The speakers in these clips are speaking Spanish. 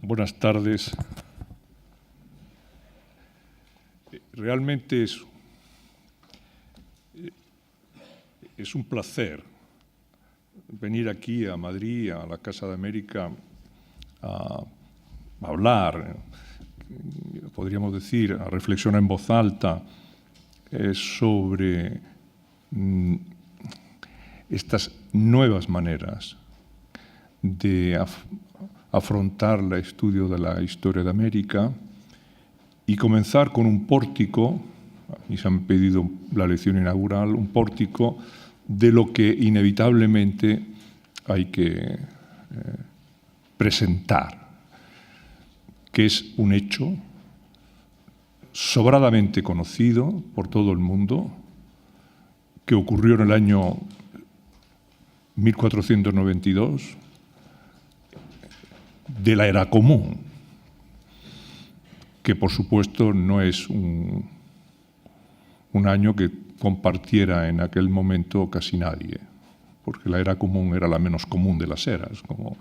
Buenas tardes. Realmente es un placer venir aquí a Madrid, a la Casa de América, a hablar, podríamos decir, a reflexionar en voz alta sobre estas nuevas maneras de afrontar el estudio de la historia de América y comenzar con un pórtico, y se han pedido la lección inaugural, un pórtico de lo que inevitablemente hay que presentar, que es un hecho sobradamente conocido por todo el mundo, que ocurrió en el año 1492, de la era común, que por supuesto no es un año que compartiera en aquel momento casi nadie, porque la era común era la menos común de las eras, como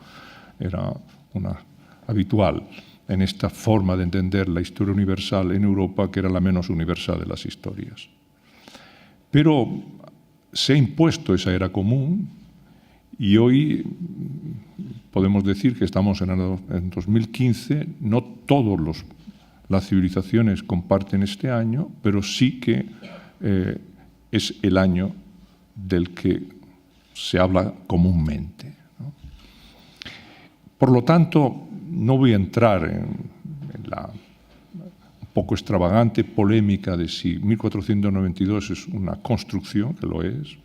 era una habitual en esta forma de entender la historia universal en Europa, que era la menos universal de las historias. Pero se ha impuesto esa era común y hoy podemos decir que estamos en 2015, no todas las civilizaciones comparten este año, pero sí que es el año del que se habla comúnmente, ¿no? Por lo tanto, no voy a entrar en la un poco extravagante polémica de si 1492 es una construcción, que lo es,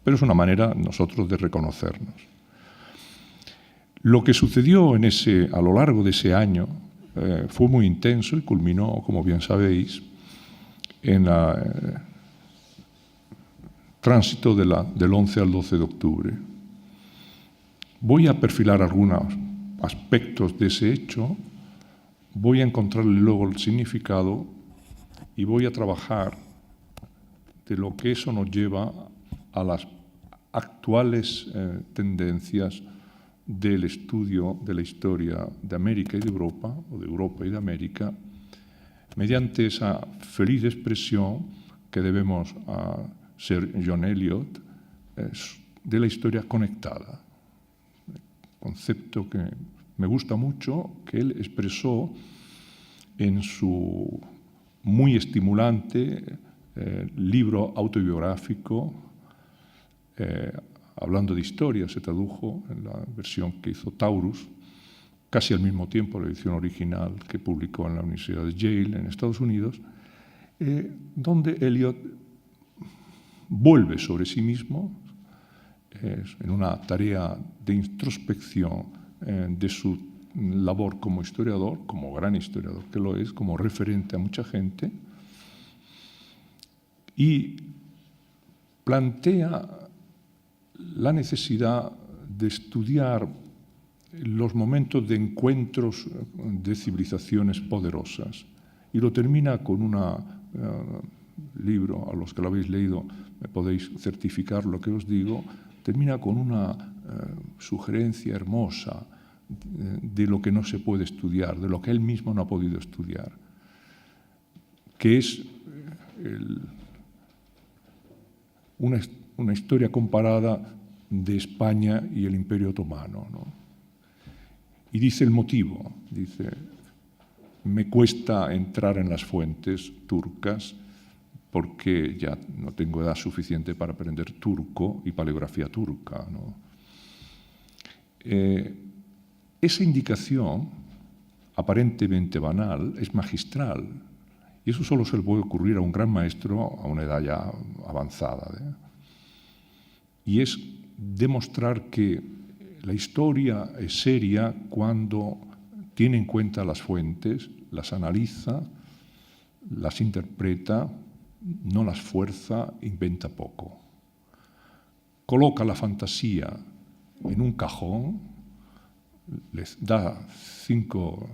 pero es una manera nosotros de reconocernos. Lo que sucedió a lo largo de ese año fue muy intenso y culminó, como bien sabéis, en el tránsito del 11 al 12 de octubre. Voy a perfilar algunos aspectos de ese hecho, voy a encontrarle luego el significado y voy a trabajar de lo que eso nos lleva a las actuales tendencias del estudio de la historia de América y de Europa, o de Europa y de América, mediante esa feliz expresión que debemos a Sir John Eliot de la historia conectada. Concepto que me gusta mucho, que él expresó en su muy estimulante libro autobiográfico, hablando de historia, se tradujo en la versión que hizo Taurus, casi al mismo tiempo la edición original que publicó en la Universidad de Yale en Estados Unidos, donde Eliot vuelve sobre sí mismo en una tarea de introspección de su labor como historiador, como gran historiador que lo es, como referente a mucha gente, y plantea la necesidad de estudiar los momentos de encuentros de civilizaciones poderosas. Y lo termina con un libro, a los que lo habéis leído me podéis certificar lo que os digo, termina con una sugerencia hermosa de lo que no se puede estudiar, de lo que él mismo no ha podido estudiar, que es una historia comparada de España y el Imperio Otomano, ¿no? Y dice el motivo, dice, me cuesta entrar en las fuentes turcas porque ya no tengo edad suficiente para aprender turco y paleografía turca, ¿no? Esa indicación, aparentemente banal, es magistral, y eso solo se le puede ocurrir a un gran maestro a una edad ya avanzada, ¿eh? Y es demostrar que la historia es seria cuando tiene en cuenta las fuentes, las analiza, las interpreta, no las fuerza, inventa poco. Coloca la fantasía en un cajón, les da 5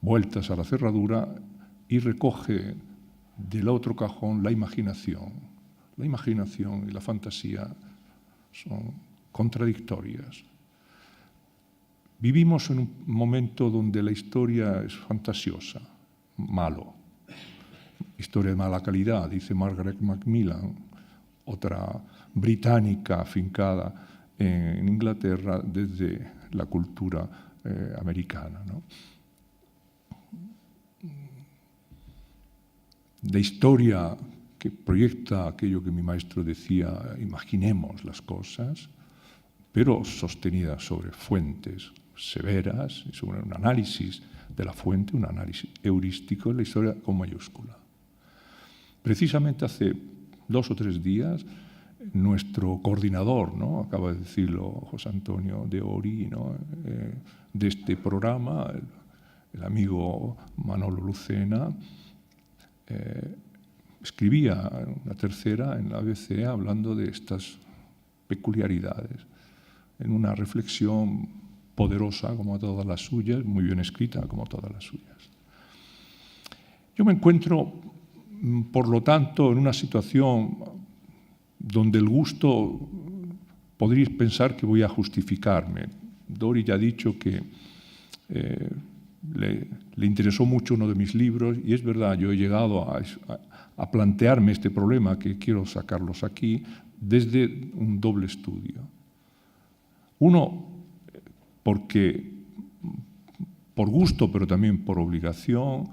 vueltas a la cerradura y recoge del otro cajón la imaginación. La imaginación y la fantasía son contradictorias. Vivimos en un momento donde la historia es fantasiosa, malo. Historia de mala calidad, dice Margaret Macmillan, otra británica afincada en Inglaterra desde la cultura americana, ¿no? La historia que proyecta aquello que mi maestro decía, imaginemos las cosas, pero sostenida sobre fuentes severas, sobre un análisis de la fuente, un análisis heurístico, la historia con mayúscula. Precisamente hace 2 o 3 días, nuestro coordinador, ¿no?, acaba de decirlo José Antonio de Ori, ¿no?, de este programa, el amigo Manolo Lucena, escribía una tercera en la ABC hablando de estas peculiaridades, en una reflexión poderosa como todas las suyas, muy bien escrita como todas las suyas. Yo me encuentro, por lo tanto, en una situación donde el gusto, podríais pensar que voy a justificarme. Dori ya ha dicho que le interesó mucho uno de mis libros, y es verdad, yo he llegado a plantearme este problema, que quiero sacarlos aquí, desde un doble estudio. Uno, porque por gusto, pero también por obligación,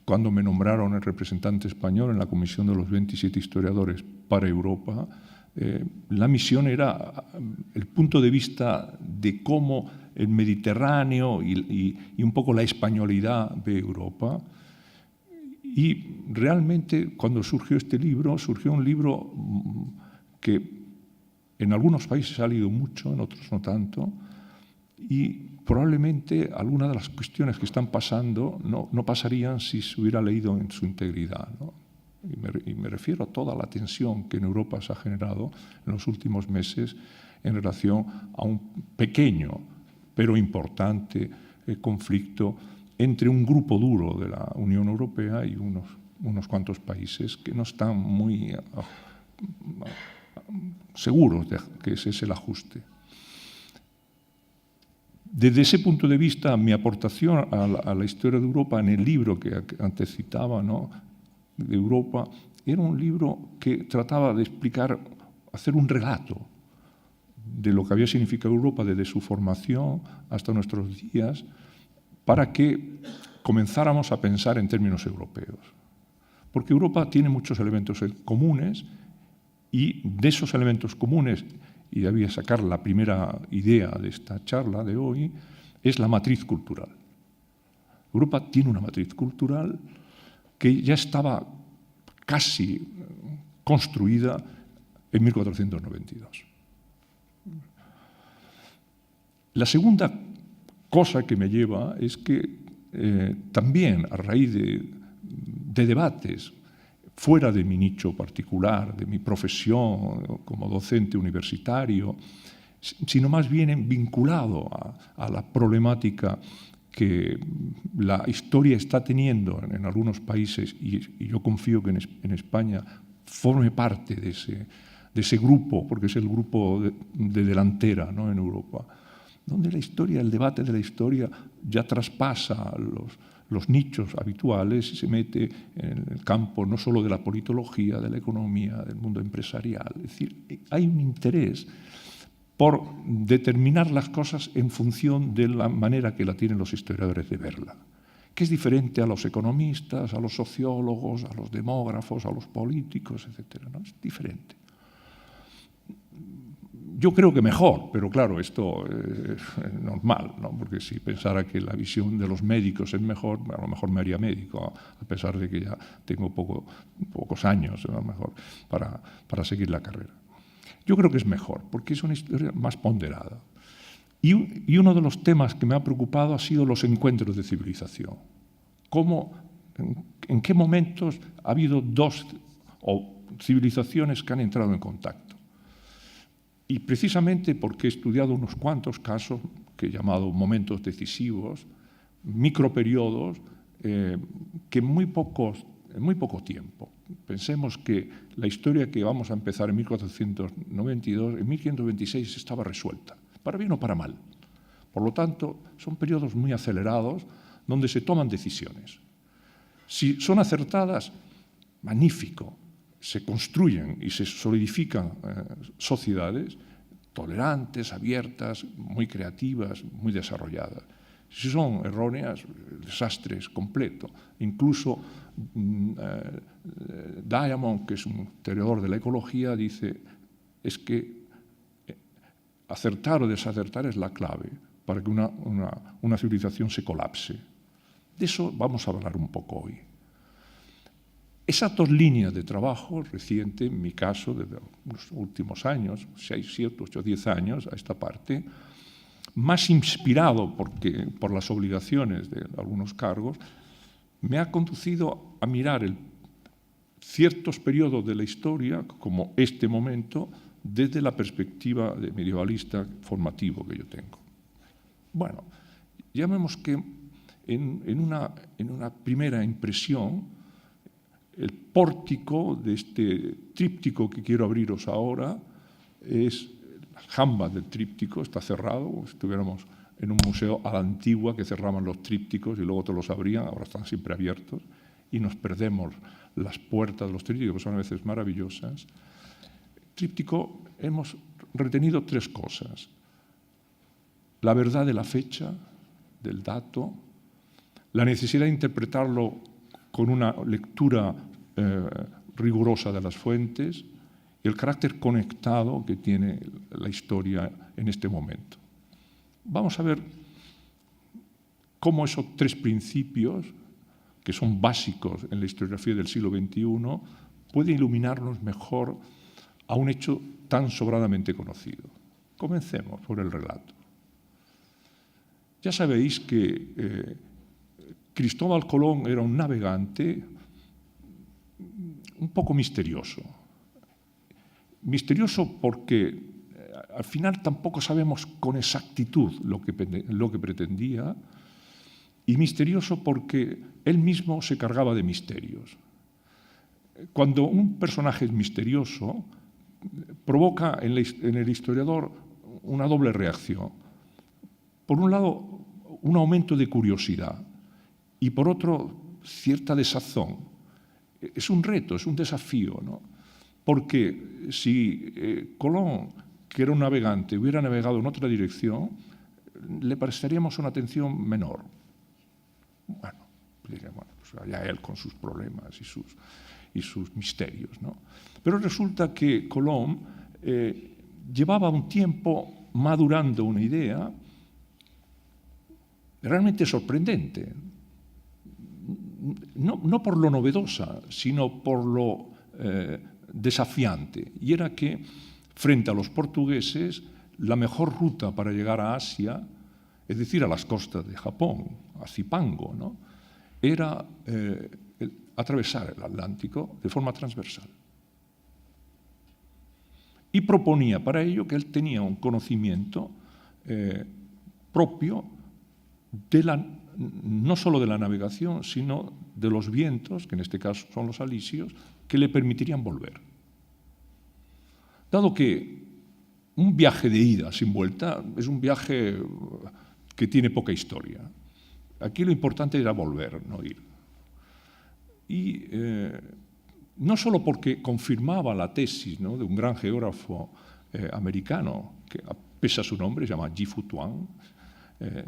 cuando me nombraron el representante español en la Comisión de los 27 historiadores para Europa, la misión era el punto de vista de cómo el Mediterráneo y un poco la españolidad ve Europa. Y realmente, cuando surgió este libro, surgió un libro que en algunos países ha leído mucho, en otros no tanto, y probablemente algunas de las cuestiones que están pasando no pasarían si se hubiera leído en su integridad, ¿no? Y me refiero a toda la tensión que en Europa se ha generado en los últimos meses en relación a un pequeño, pero importante conflicto entre un grupo duro de la Unión Europea y unos cuantos países que no están muy seguros de que ese es el ajuste. Desde ese punto de vista, mi aportación a la historia de Europa en el libro que antes citaba, ¿no?, de Europa, era un libro que trataba de explicar, hacer un relato de lo que había significado Europa desde su formación hasta nuestros días, para que comenzáramos a pensar en términos europeos. Porque Europa tiene muchos elementos comunes, y de esos elementos comunes, y debía sacar la primera idea de esta charla de hoy, es la matriz cultural. Europa tiene una matriz cultural que ya estaba casi construida en 1492. La segunda cosa que me lleva es que también a raíz de debates fuera de mi nicho particular, de mi profesión como docente universitario, sino más bien vinculado a la problemática que la historia está teniendo en algunos países, y yo confío que en España forme parte de ese grupo, porque es el grupo de delantera, ¿no?, en Europa, donde la historia, el debate de la historia ya traspasa los nichos habituales y se mete en el campo no solo de la politología, de la economía, del mundo empresarial. Es decir, hay un interés por determinar las cosas en función de la manera que la tienen los historiadores de verla, que es diferente a los economistas, a los sociólogos, a los demógrafos, a los políticos, etc., ¿no? Es diferente. Yo creo que mejor, pero claro, esto es normal, ¿no?, porque si pensara que la visión de los médicos es mejor, a lo mejor me haría médico, a pesar de que ya tengo pocos años, a lo mejor, para seguir la carrera. Yo creo que es mejor, porque es una historia más ponderada. Y uno de los temas que me ha preocupado ha sido los encuentros de civilización. ¿En qué momentos ha habido dos civilizaciones que han entrado en contacto? Y precisamente porque he estudiado unos cuantos casos que he llamado momentos decisivos, microperiodos, que en muy poco tiempo. Pensemos que la historia que vamos a empezar en 1492, en 1526 estaba resuelta, para bien o para mal, Por lo tanto, son periodos muy acelerados donde se toman decisiones. Si son acertadas, magnífico, se construyen y se solidifican sociedades tolerantes, abiertas, muy creativas, muy desarrolladas. Si son erróneas, el desastre es completo. Incluso Diamond, que es un teorizador de la ecología, dice es que acertar o desacertar es la clave para que una civilización se colapse. De eso vamos a hablar un poco hoy. Esas dos líneas de trabajo reciente, en mi caso, desde los últimos años, 6, 7, 8, 10 años a esta parte, más inspirado por las obligaciones de algunos cargos, me ha conducido a mirar ciertos periodos de la historia, como este momento, desde la perspectiva de medievalista formativo que yo tengo. Bueno, llamemos que en una primera impresión, el pórtico de este tríptico que quiero abriros ahora es la jamba del tríptico, está cerrado, como si estuviéramos en un museo a la antigua que cerraban los trípticos y luego te los abrían, ahora están siempre abiertos y nos perdemos las puertas de los trípticos, que son a veces maravillosas. Tríptico hemos retenido 3 cosas: la verdad de la fecha, del dato, la necesidad de interpretarlo con una lectura rigurosa de las fuentes y el carácter conectado que tiene la historia en este momento. Vamos a ver cómo esos 3 principios, que son básicos en la historiografía del siglo XXI, pueden iluminarnos mejor a un hecho tan sobradamente conocido. Comencemos por el relato. Ya sabéis que Cristóbal Colón era un navegante un poco misterioso. Misterioso porque al final tampoco sabemos con exactitud lo que pretendía, y misterioso porque él mismo se cargaba de misterios. Cuando un personaje es misterioso, provoca en el historiador una doble reacción. Por un lado, un aumento de curiosidad y por otro, cierta desazón. Es un reto, es un desafío, ¿no? Porque si Colón, que era un navegante, hubiera navegado en otra dirección, le prestaríamos una atención menor. Bueno, pues allá él con sus problemas y sus misterios, ¿no? Pero resulta que Colón llevaba un tiempo madurando una idea realmente sorprendente. No por lo novedosa, sino por lo desafiante. Y era que, frente a los portugueses, la mejor ruta para llegar a Asia, es decir, a las costas de Japón, a Zipango, ¿no?, era atravesar el Atlántico de forma transversal. Y proponía para ello que él tenía un conocimiento propio no solo de la navegación, sino de los vientos, que en este caso son los alisios, que le permitirían volver. Dado que un viaje de ida sin vuelta es un viaje que tiene poca historia, aquí lo importante era volver, no ir. Y no solo porque confirmaba la tesis, ¿no?, de un gran geógrafo americano, que pese a su nombre, se llama Ji Futuan.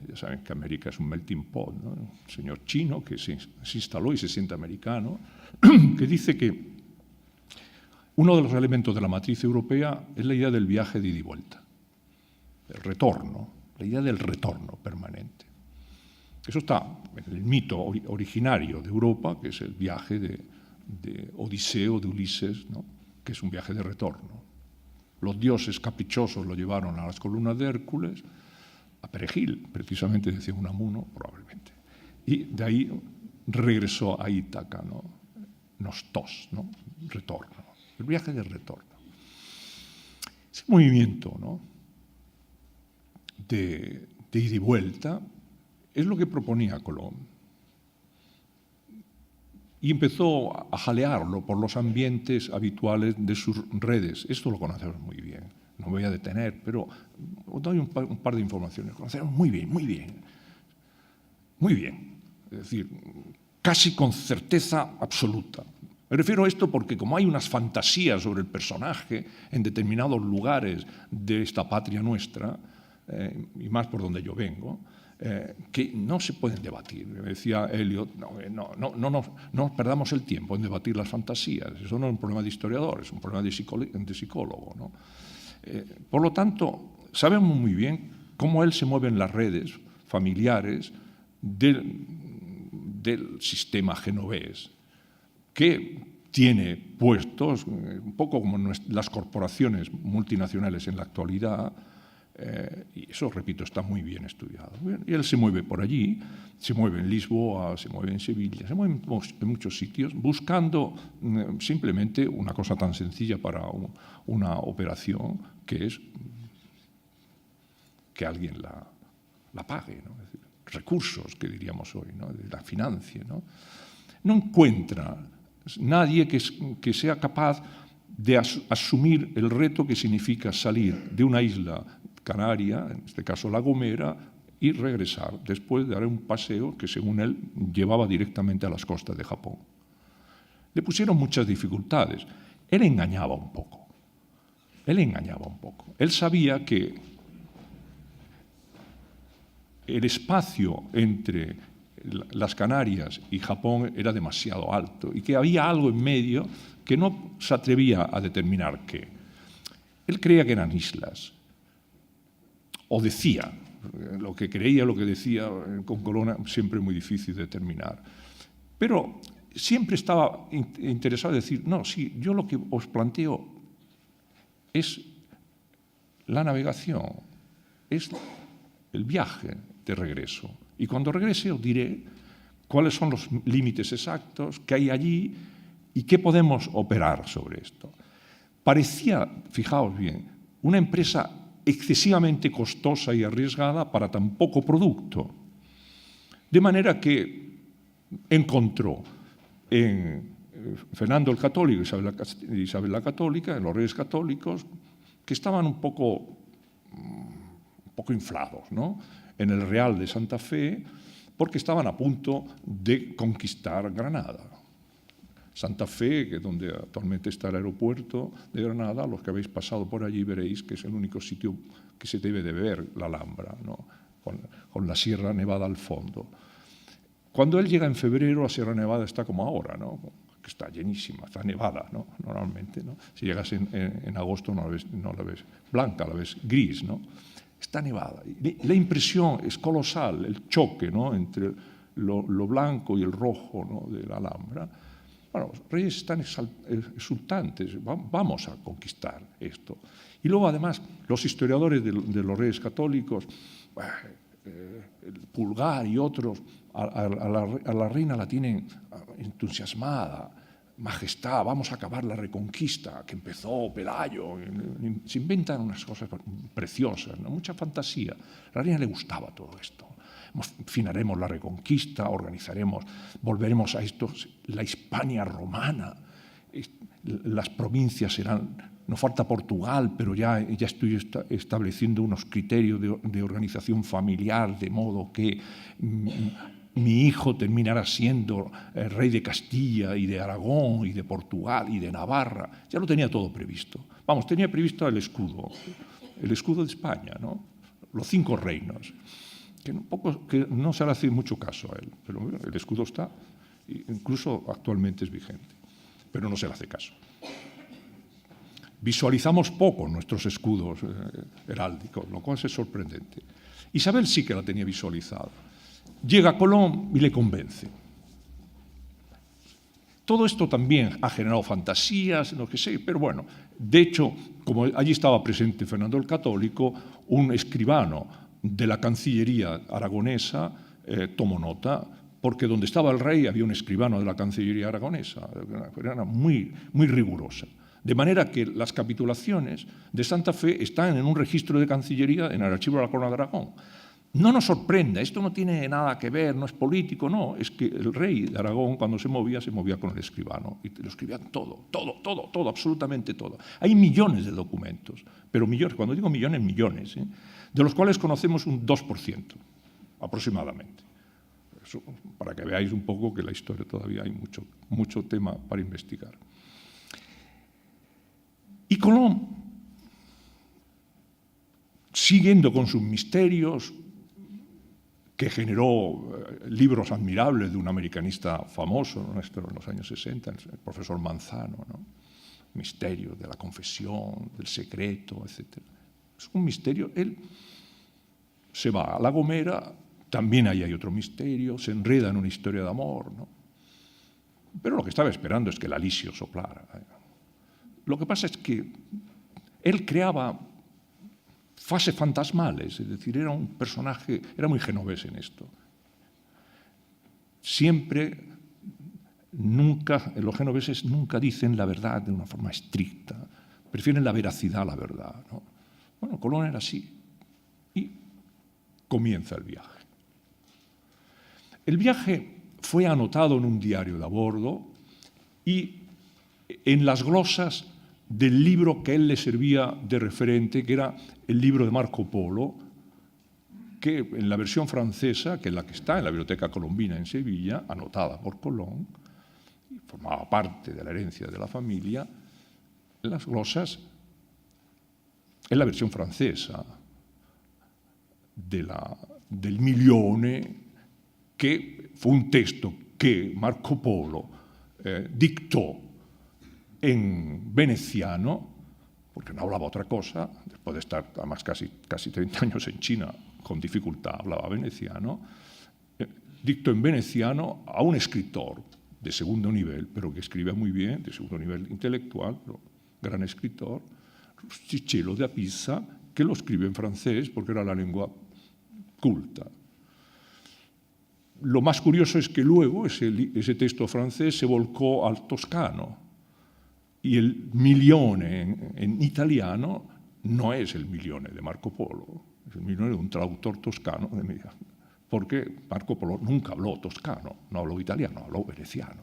Ya saben que América es un melting pot, ¿no? Un señor chino que se instaló y se siente americano, que dice que uno de los elementos de la matriz europea es la idea del viaje de ida y vuelta, el retorno, la idea del retorno permanente. Eso está en el mito originario de Europa, que es el viaje de Odiseo, de Ulises, ¿no?, que es un viaje de retorno. Los dioses caprichosos lo llevaron a las columnas de Hércules, a Perejil, precisamente decía Unamuno, probablemente. Y de ahí regresó a Ítaca, ¿no?, Nostos, ¿no?, retorno, el viaje de retorno. Ese movimiento, ¿no?, de ida y vuelta es lo que proponía Colón. Y empezó a jalearlo por los ambientes habituales de sus redes. Esto lo conocemos muy bien. no me voy a detener, pero os doy un par de informaciones. Conocemos muy bien, muy bien. Muy bien. Es decir, casi con certeza absoluta. Me refiero a esto porque como hay unas fantasías sobre el personaje en determinados lugares de esta patria nuestra, y más por donde yo vengo, que no se pueden debatir. Me decía Eliot, no perdamos el tiempo en debatir las fantasías. Eso no es un problema de historiador, es un problema de psicólogo, ¿no? Por lo tanto, sabemos muy bien cómo él se mueve en las redes familiares del sistema genovés, que tiene puestos, un poco como las corporaciones multinacionales en la actualidad, y eso, repito, está muy bien estudiado. Y él se mueve por allí, se mueve en Lisboa, se mueve en Sevilla, se mueve en muchos sitios, buscando simplemente una cosa tan sencilla para una operación, que es que alguien la pague, ¿no? Es decir, recursos, que diríamos hoy, ¿no? La financie, ¿no? No encuentra nadie que sea capaz de asumir el reto que significa salir de una isla canaria, en este caso La Gomera, y regresar después de dar un paseo que, según él, llevaba directamente a las costas de Japón. Le pusieron muchas dificultades. Él engañaba un poco. Él sabía que el espacio entre las Canarias y Japón era demasiado alto y que había algo en medio que no se atrevía a determinar qué. Él creía que eran islas, o decía, lo que creía, lo que decía, con Colonna siempre muy difícil de determinar. Pero siempre estaba interesado en decir, no, sí, yo lo que os planteo es la navegación, es el viaje de regreso. Y cuando regrese os diré cuáles son los límites exactos que hay allí y qué podemos operar sobre esto. Parecía, fijaos bien, una empresa excesivamente costosa y arriesgada para tan poco producto. De manera que encontró en Fernando el Católico y Isabel la Católica, en los Reyes Católicos, que estaban un poco inflados, ¿no? En el Real de Santa Fe, porque estaban a punto de conquistar Granada. Santa Fe, que es donde actualmente está el aeropuerto de Granada, los que habéis pasado por allí veréis que es el único sitio que se debe de ver la Alhambra, ¿no? Con la Sierra Nevada al fondo. Cuando él llega en febrero, la Sierra Nevada está como ahora, ¿no? Que está llenísima, está nevada, ¿no? Normalmente, ¿no? Si llegas en agosto no la ves blanca, la ves gris, ¿no? Está nevada. La impresión es colosal, el choque, ¿no? Entre lo blanco y el rojo, ¿no? De la Alhambra. Bueno, los reyes están exultantes, vamos a conquistar esto. Y luego, además, los historiadores de los reyes católicos, el Pulgar y otros, a la reina la tienen entusiasmada, majestad, vamos a acabar la reconquista que empezó Pelayo. Se inventan unas cosas preciosas, ¿no? Mucha fantasía. A la reina le gustaba todo esto. Finaremos la reconquista, volveremos a esto, la Hispania romana, las provincias serán, no falta Portugal, pero ya estoy estableciendo unos criterios de organización familiar, de modo que mi hijo terminará siendo rey de Castilla y de Aragón y de Portugal y de Navarra. Ya lo tenía todo previsto. Vamos, tenía previsto el escudo de España, ¿no? Los 5 reinos. Que no se le hace mucho caso a él, pero el escudo está, incluso actualmente es vigente, pero no se le hace caso. Visualizamos poco nuestros escudos heráldicos, lo cual es sorprendente. Isabel sí que la tenía visualizada. Llega Colón y le convence. Todo esto también ha generado fantasías, lo que sé, pero bueno, de hecho, como allí estaba presente Fernando el Católico, un escribano de la Cancillería aragonesa tomó nota, porque donde estaba el rey había un escribano de la Cancillería aragonesa, era muy rigurosa. De manera que las capitulaciones de Santa Fe están en un registro de Cancillería en el archivo de la Corona de Aragón. No nos sorprenda, esto no tiene nada que ver, no es político, no, es que el rey de Aragón cuando se movía con el escribano y lo escribían todo, absolutamente todo. Hay millones de documentos, pero millones, cuando digo millones, millones, de los cuales conocemos un 2% aproximadamente. Eso, para que veáis un poco que la historia todavía hay mucho tema para investigar. Y Colón, siguiendo con sus misterios, que generó libros admirables de un americanista famoso nuestro en los años 60, el profesor Manzano, ¿no? Misterio de la confesión, del secreto, etc. Es un misterio. Él se va a La Gomera, también ahí hay otro misterio, se enreda en una historia de amor, ¿no? Pero lo que estaba esperando es que el alisio soplara. Lo que pasa es que él creaba fases fantasmales, es decir, era un personaje, era muy genovés en esto. Siempre, nunca, los genoveses nunca dicen la verdad de una forma estricta, prefieren la veracidad a la verdad, ¿no? Bueno, Colón era así. Y comienza el viaje. El viaje fue anotado en un diario de a bordo y en las glosas del libro que a él le servía de referente, que era el libro de Marco Polo, que en la versión francesa, que es la que está en la Biblioteca Colombina en Sevilla, anotada por Colón, formaba parte de la herencia de la familia, las glosas, en la versión francesa del Milione, que fue un texto que Marco Polo dictó en veneciano, porque no hablaba otra cosa, después de estar además casi 30 años en China, con dificultad hablaba veneciano, dictó en veneciano a un escritor de segundo nivel, pero que escribe muy bien, de segundo nivel intelectual, gran escritor, Cicelo de Apisa, que lo escribe en francés porque era la lengua culta. Lo más curioso es que luego ese texto francés se volcó al toscano, y el Milione en italiano no es el Milione de Marco Polo, es el Milione de un traductor toscano, porque Marco Polo nunca habló toscano, no habló italiano, habló veneciano.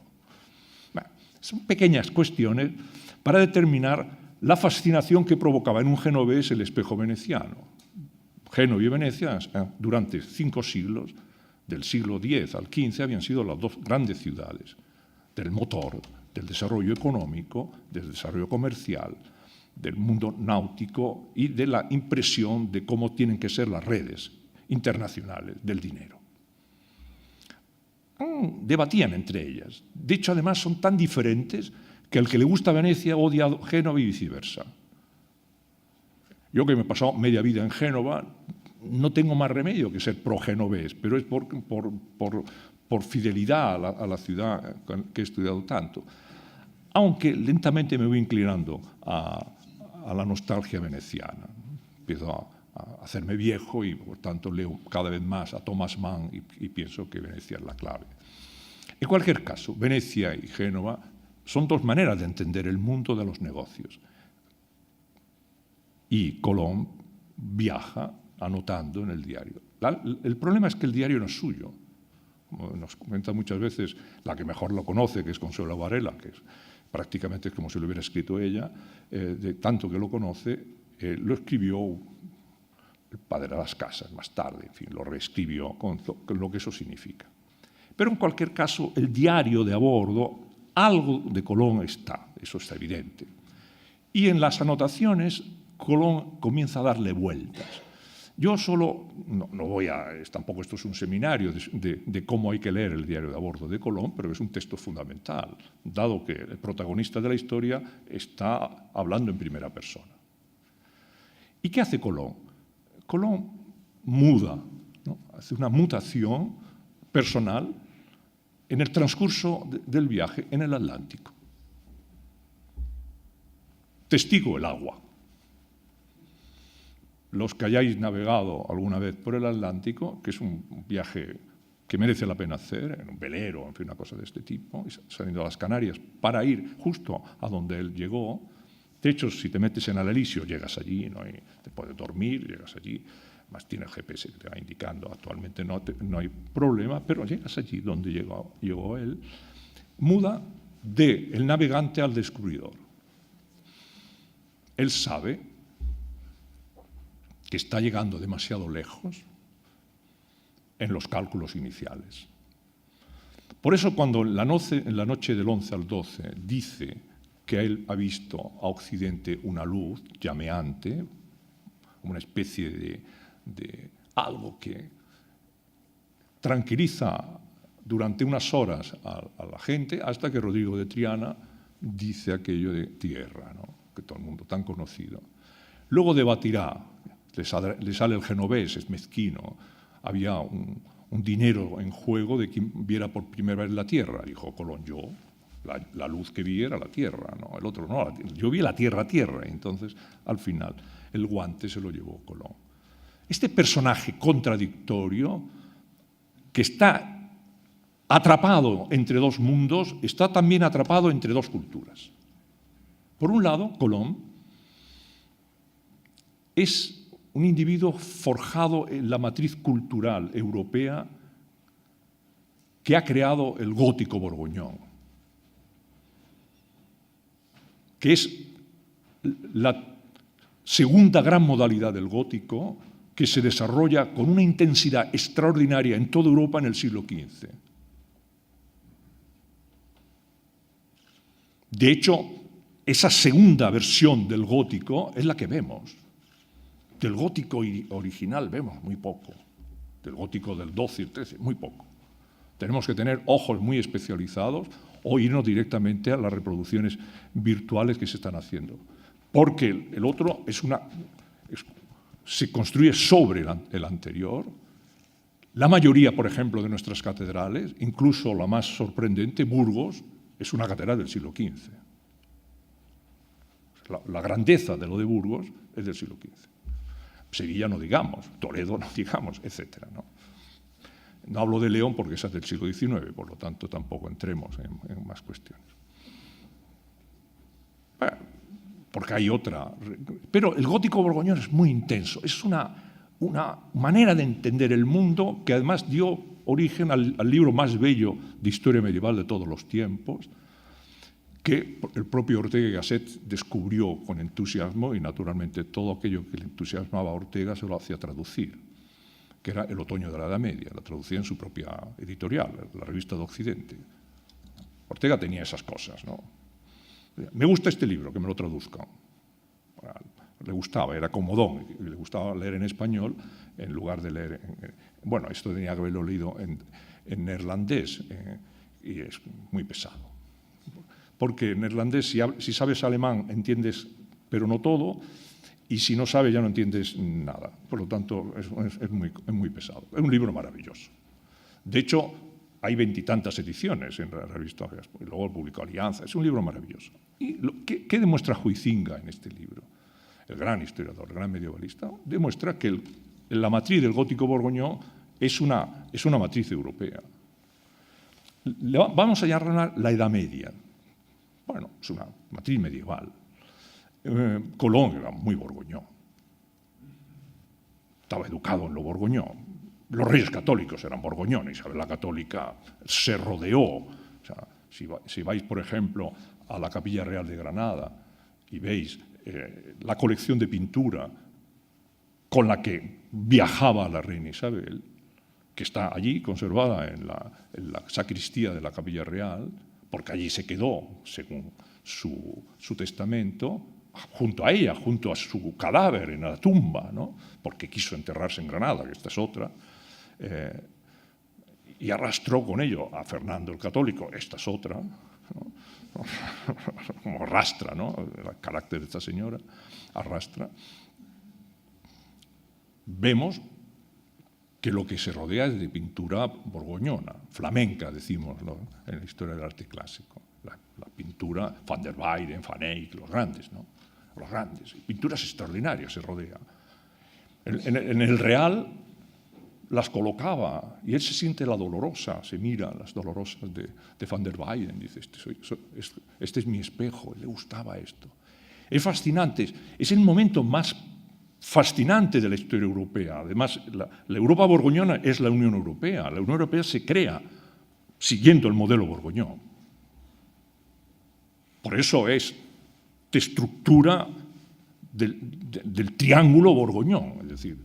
Bueno, son pequeñas cuestiones para determinar la fascinación que provocaba en un genovés el espejo veneciano. Génova y Venecia, durante 5 siglos, del siglo X al XV, habían sido las dos grandes ciudades del motor, del desarrollo económico, del desarrollo comercial, del mundo náutico y de la impresión de cómo tienen que ser las redes internacionales del dinero. Debatían entre ellas. De hecho, además, son tan diferentes que al que le gusta Venecia odia Génova y viceversa. Yo, que me he pasado media vida en Génova, no tengo más remedio que ser pro-genovés, pero es por fidelidad a la ciudad que he estudiado tanto. Aunque lentamente me voy inclinando a la nostalgia veneciana. Empiezo a hacerme viejo y, por tanto, leo cada vez más a Thomas Mann y pienso que Venecia es la clave. En cualquier caso, Venecia y Génova son dos maneras de entender el mundo de los negocios. Y Colón viaja anotando en el diario. El problema es que el diario no es suyo. Como nos comenta muchas veces la que mejor lo conoce, que es Consuelo Varela, que es prácticamente como si lo hubiera escrito ella, de tanto que lo conoce, lo escribió el padre de las casas más tarde, en fin, lo reescribió con lo que eso significa. Pero en cualquier caso, el diario de a bordo, algo de Colón está, eso está evidente. Y en las anotaciones, Colón comienza a darle vueltas. Yo solo, no voy a, tampoco esto es un seminario de cómo hay que leer el diario de a bordo de Colón, pero es un texto fundamental, dado que el protagonista de la historia está hablando en primera persona. ¿Y qué hace Colón? Colón muda, ¿no? Hace una mutación personal en el transcurso del viaje en el Atlántico. Testigo el agua. Los que hayáis navegado alguna vez por el Atlántico, que es un viaje que merece la pena hacer, en un velero, en fin, una cosa de este tipo, saliendo a las Canarias, para ir justo a donde él llegó. De hecho, si te metes en Alisio, llegas allí, ¿no? Y te puedes dormir, llegas allí. Más tiene el GPS que te va indicando, actualmente no hay problema, pero llegas allí donde llegó él, muda del navegante al descubridor. Él sabe que está llegando demasiado lejos en los cálculos iniciales. Por eso cuando en la noche del 11 al 12 dice que él ha visto a Occidente una luz llameante, una especie de algo que tranquiliza durante unas horas a la gente, hasta que Rodrigo de Triana dice aquello de tierra, ¿no? Que todo el mundo tan conocido. Luego debatirá, le sale el genovés, es mezquino, había un dinero en juego de quien viera por primera vez la tierra. Dijo Colón, yo, la luz que vi era la tierra, ¿no? El otro no, yo vi la tierra, entonces al final el guante se lo llevó Colón. Este personaje contradictorio que está atrapado entre dos mundos, está también atrapado entre dos culturas. Por un lado, Colón es un individuo forjado en la matriz cultural europea que ha creado el gótico borgoñón, que es la segunda gran modalidad del gótico que se desarrolla con una intensidad extraordinaria en toda Europa en el siglo XV. De hecho, esa segunda versión del gótico es la que vemos. Del gótico original vemos muy poco. Del gótico del 12 y el 13, muy poco. Tenemos que tener ojos muy especializados o irnos directamente a las reproducciones virtuales que se están haciendo. Porque el otro se construye sobre el anterior. La mayoría, por ejemplo, de nuestras catedrales, incluso la más sorprendente, Burgos, es una catedral del siglo XV. La grandeza de lo de Burgos es del siglo XV. Sevilla no digamos, Toledo no digamos, etc. No hablo de León porque esa es del siglo XIX, por lo tanto tampoco entremos en más cuestiones. Bueno, porque hay otra. Pero el gótico borgoñón es muy intenso, es una manera de entender el mundo que además dio origen al libro más bello de historia medieval de todos los tiempos, que el propio Ortega y Gasset descubrió con entusiasmo, y naturalmente todo aquello que le entusiasmaba a Ortega se lo hacía traducir, que era El otoño de la Edad Media, la traducía en su propia editorial, la Revista de Occidente. Ortega tenía esas cosas, ¿no? Me gusta este libro, que me lo traduzcan. Le gustaba, era comodón, y le gustaba leer en español en lugar de leer bueno, esto tenía que haberlo leído en neerlandés, y es muy pesado. Porque en neerlandés, si sabes alemán, entiendes, pero no todo, y si no sabes, ya no entiendes nada. Por lo tanto, es muy pesado. Es un libro maravilloso. De hecho, hay 20 y tantas ediciones en la revista, y luego publicó Alianza. Es un libro maravilloso. ¿Y qué demuestra Huizinga en este libro? El gran historiador, el gran medievalista, demuestra que la matriz del gótico borgoñón es una matriz europea. Vamos a llamarla la Edad Media. Bueno, es una matriz medieval. Colón era muy borgoñón. Estaba educado en lo borgoñón. Los reyes católicos eran borgoñones. Isabel la Católica se rodeó. O sea, si vais, por ejemplo, a la Capilla Real de Granada y veis la colección de pintura con la que viajaba la reina Isabel, que está allí conservada en la sacristía de la Capilla Real, porque allí se quedó, según su testamento, junto a ella, junto a su cadáver en la tumba, ¿no? Porque quiso enterrarse en Granada, que esta es otra, y arrastró con ello a Fernando el Católico, esta es otra, ¿no? Como arrastra, ¿no? El carácter de esta señora, arrastra. Vemos que lo que se rodea es de pintura borgoñona, flamenca, decimos, ¿no? En la historia del arte clásico. La pintura, Van der Weyden, Van Eyck, los grandes, ¿no? Los grandes. Pinturas extraordinarias se rodea. En el Real las colocaba y él se siente la dolorosa, se mira las dolorosas de Van der Weyden, dice, este es mi espejo, le gustaba esto. Es fascinante, es el momento más fascinante de la historia europea. Además, la Europa borgoñona es la Unión Europea. La Unión Europea se crea siguiendo el modelo borgoñón. Por eso es de estructura del triángulo borgoñón. Es decir,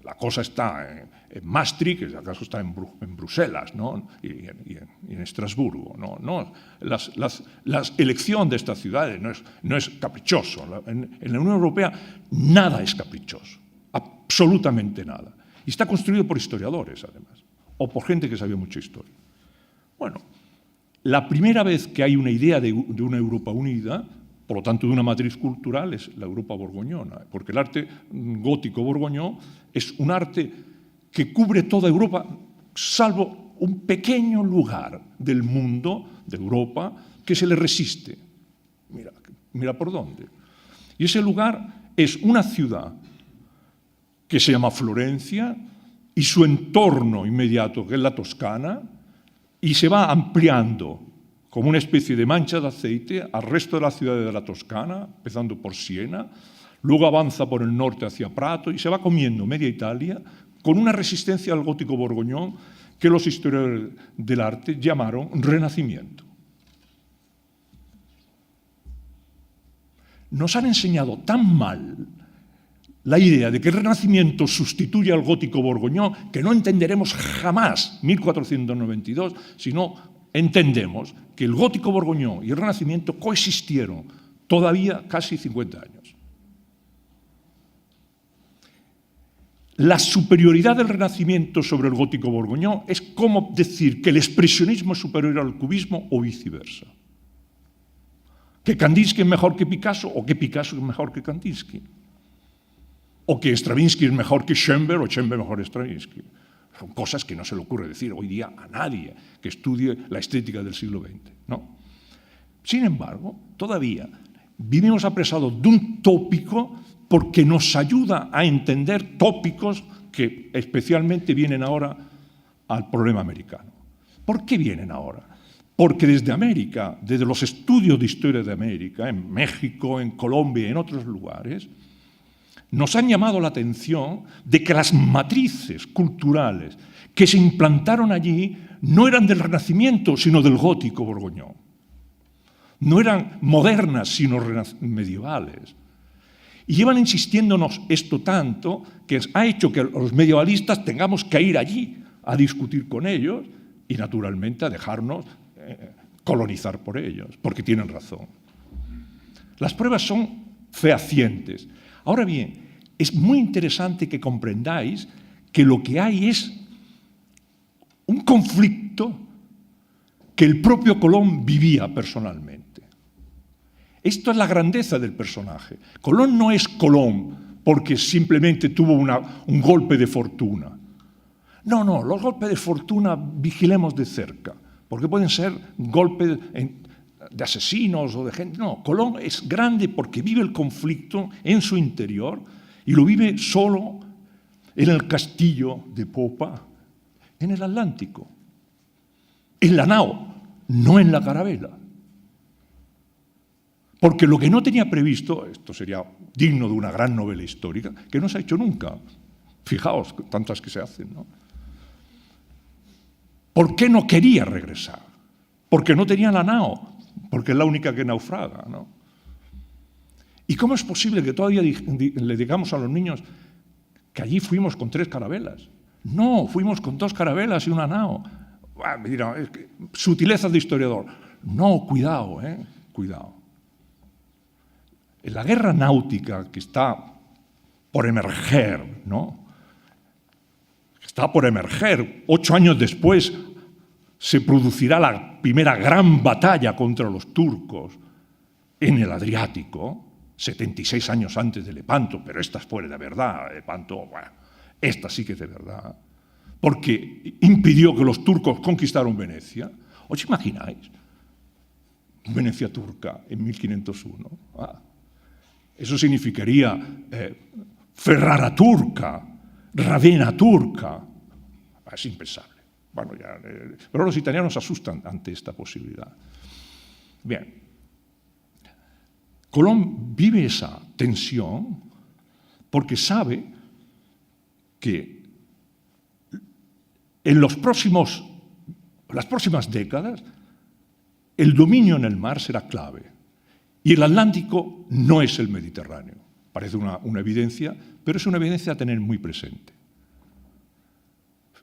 la cosa está en Maastricht, que acaso está en Bruselas, ¿no? y en Estrasburgo. ¿no? La elección de estas ciudades no es caprichoso. En la Unión Europea nada es caprichoso, absolutamente nada. Y está construido por historiadores, además, o por gente que sabía mucha historia. Bueno, la primera vez que hay una idea de una Europa unida, por lo tanto de una matriz cultural, es la Europa borgoñona, porque el arte gótico borgoñón es un arte que cubre toda Europa, salvo un pequeño lugar del mundo, de Europa, que se le resiste. Mira por dónde. Y ese lugar es una ciudad que se llama Florencia y su entorno inmediato, que es la Toscana, y se va ampliando como una especie de mancha de aceite al resto de las ciudades de la Toscana, empezando por Siena, luego avanza por el norte hacia Prato y se va comiendo media Italia con una resistencia al gótico borgoñón que los historiadores del arte llamaron Renacimiento. Nos han enseñado tan mal la idea de que el Renacimiento sustituye al gótico borgoñón que no entenderemos jamás 1492, sino entendemos que el gótico borgoñón y el Renacimiento coexistieron todavía casi 50 años. La superioridad del Renacimiento sobre el gótico borgoñón es como decir que el expresionismo es superior al cubismo o viceversa. Que Kandinsky es mejor que Picasso o que Picasso es mejor que Kandinsky. O que Stravinsky es mejor que Schoenberg o Schoenberg mejor que Stravinsky. Son cosas que no se le ocurre decir hoy día a nadie que estudie la estética del siglo XX, ¿no? Sin embargo, todavía vivimos apresados de un tópico porque nos ayuda a entender tópicos que especialmente vienen ahora al problema americano. ¿Por qué vienen ahora? Porque desde América, desde los estudios de historia de América, en México, en Colombia y en otros lugares, nos han llamado la atención de que las matrices culturales que se implantaron allí no eran del Renacimiento, sino del gótico borgoñón. No eran modernas, sino medievales. Y llevan insistiéndonos esto tanto que ha hecho que los medievalistas tengamos que ir allí a discutir con ellos y, naturalmente, a dejarnos colonizar por ellos, porque tienen razón. Las pruebas son fehacientes. Ahora bien, es muy interesante que comprendáis que lo que hay es un conflicto que el propio Colón vivía personalmente. Esto es la grandeza del personaje. Colón no es Colón porque simplemente tuvo un golpe de fortuna. No, los golpes de fortuna vigilemos de cerca, porque pueden ser golpes de asesinos o de gente. No, Colón es grande porque vive el conflicto en su interior y lo vive solo en el castillo de popa, en el Atlántico, en la nao, no en la carabela. Porque lo que no tenía previsto, esto sería digno de una gran novela histórica, que no se ha hecho nunca. Fijaos, tantas que se hacen, ¿no? ¿Por qué no quería regresar? Porque no tenía la nao, porque es la única que naufraga, ¿no? ¿Y cómo es posible que todavía le digamos a los niños que allí fuimos con 3 carabelas? No, fuimos con 2 carabelas y una nao. Me dirán, sutilezas de historiador. No, cuidado, cuidado. En la guerra náutica que está por emerger, ¿no? Está por emerger, 8 años después se producirá la primera gran batalla contra los turcos en el Adriático, 76 años antes de Lepanto, pero esta fue de verdad, Lepanto, bueno, esta sí que es de verdad, porque impidió que los turcos conquistaran Venecia. ¿Os imagináis? Venecia turca en 1501. Eso significaría Ferrara turca, Ravenna turca. Es impensable. Bueno, pero los italianos se asustan ante esta posibilidad. Bien. Colón vive esa tensión porque sabe que en las próximas décadas el dominio en el mar será clave. Y el Atlántico no es el Mediterráneo. Parece una evidencia, pero es una evidencia a tener muy presente.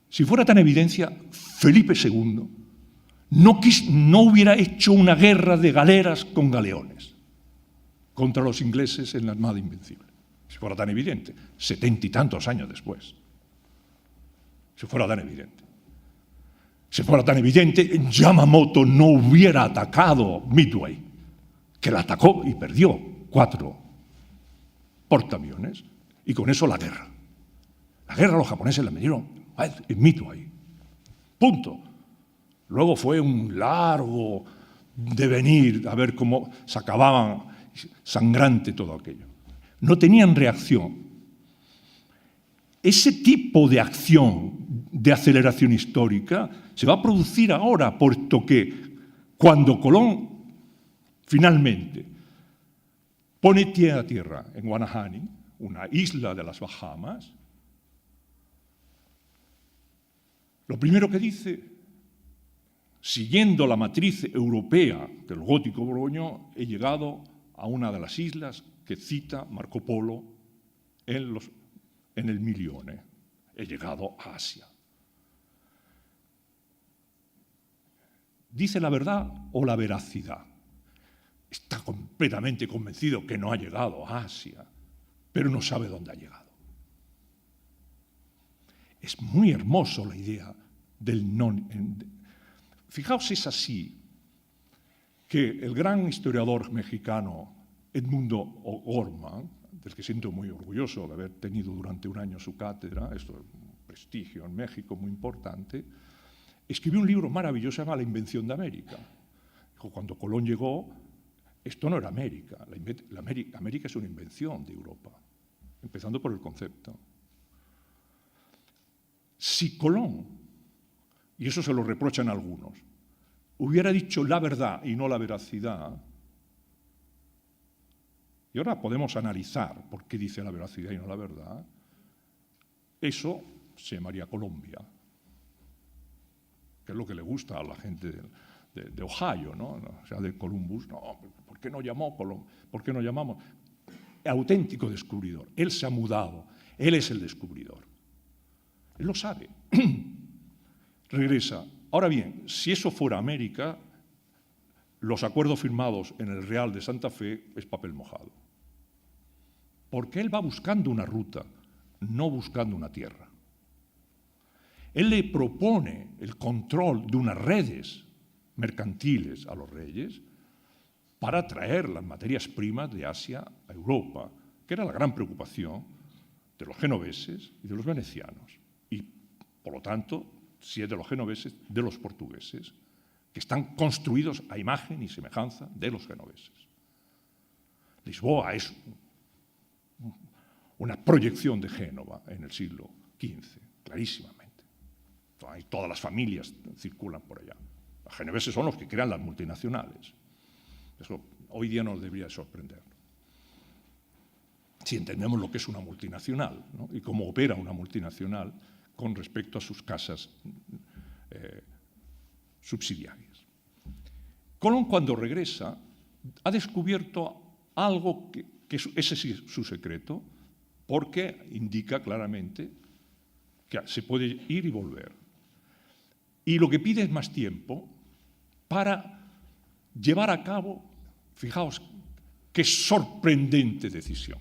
Si fuera tan evidencia, Felipe II no hubiera hecho una guerra de galeras con galeones contra los ingleses en la Armada Invencible. Si fuera tan evidente, 70 y tantos años después. Si fuera tan evidente. Si fuera tan evidente, Yamamoto no hubiera atacado Midway, que la atacó y perdió 4 portaaviones, y con eso la guerra. La guerra los japoneses la metieron en Midway. Punto. Luego fue un largo devenir a ver cómo se acababan sangrante todo aquello. No tenían reacción. Ese tipo de acción de aceleración histórica se va a producir ahora, puesto que cuando Colón finalmente pone pie a tierra en Guanahani, una isla de las Bahamas, lo primero que dice, siguiendo la matriz europea del gótico borgoñón, he llegado a una de las islas que cita Marco Polo en el Milione. He llegado a Asia. ¿Dice la verdad o la veracidad? Está completamente convencido que no ha llegado a Asia, pero no sabe dónde ha llegado. Es muy hermoso la idea del non. Fijaos, es así que el gran historiador mexicano Edmundo O'Gorman, del que siento muy orgulloso de haber tenido durante un año su cátedra, esto es un prestigio en México muy importante, escribió un libro maravilloso llamado La invención de América. Dijo, cuando Colón llegó, esto no era América, América es una invención de Europa, empezando por el concepto. Si Colón, y eso se lo reprochan algunos, hubiera dicho la verdad y no la veracidad, y ahora podemos analizar por qué dice la veracidad y no la verdad, eso se llamaría Colombia, que es lo que le gusta a la gente de Ohio, ¿no? O sea, de Columbus. No, ¿por qué no llamó Colón? ¿Por qué no llamamos? Auténtico descubridor. Él se ha mudado. Él es el descubridor. Él lo sabe. Regresa. Ahora bien, si eso fuera América, los acuerdos firmados en el Real de Santa Fe es papel mojado. Porque él va buscando una ruta, no buscando una tierra. Él le propone el control de unas redes mercantiles a los reyes para traer las materias primas de Asia a Europa, que era la gran preocupación de los genoveses y de los venecianos. Y, por lo tanto, si es de los genoveses, de los portugueses, que están construidos a imagen y semejanza de los genoveses. Lisboa es una proyección de Génova en el siglo XV, clarísimamente. Todas las familias circulan por allá. Los genoveses son los que crean las multinacionales. Eso hoy día nos debería sorprender. Si entendemos lo que es una multinacional, ¿no? Y cómo opera una multinacional con respecto a sus casas subsidiarias. Colón, cuando regresa, ha descubierto algo que ese sí es su secreto, porque indica claramente que se puede ir y volver. Y lo que pide es más tiempo para llevar a cabo, fijaos, qué sorprendente decisión.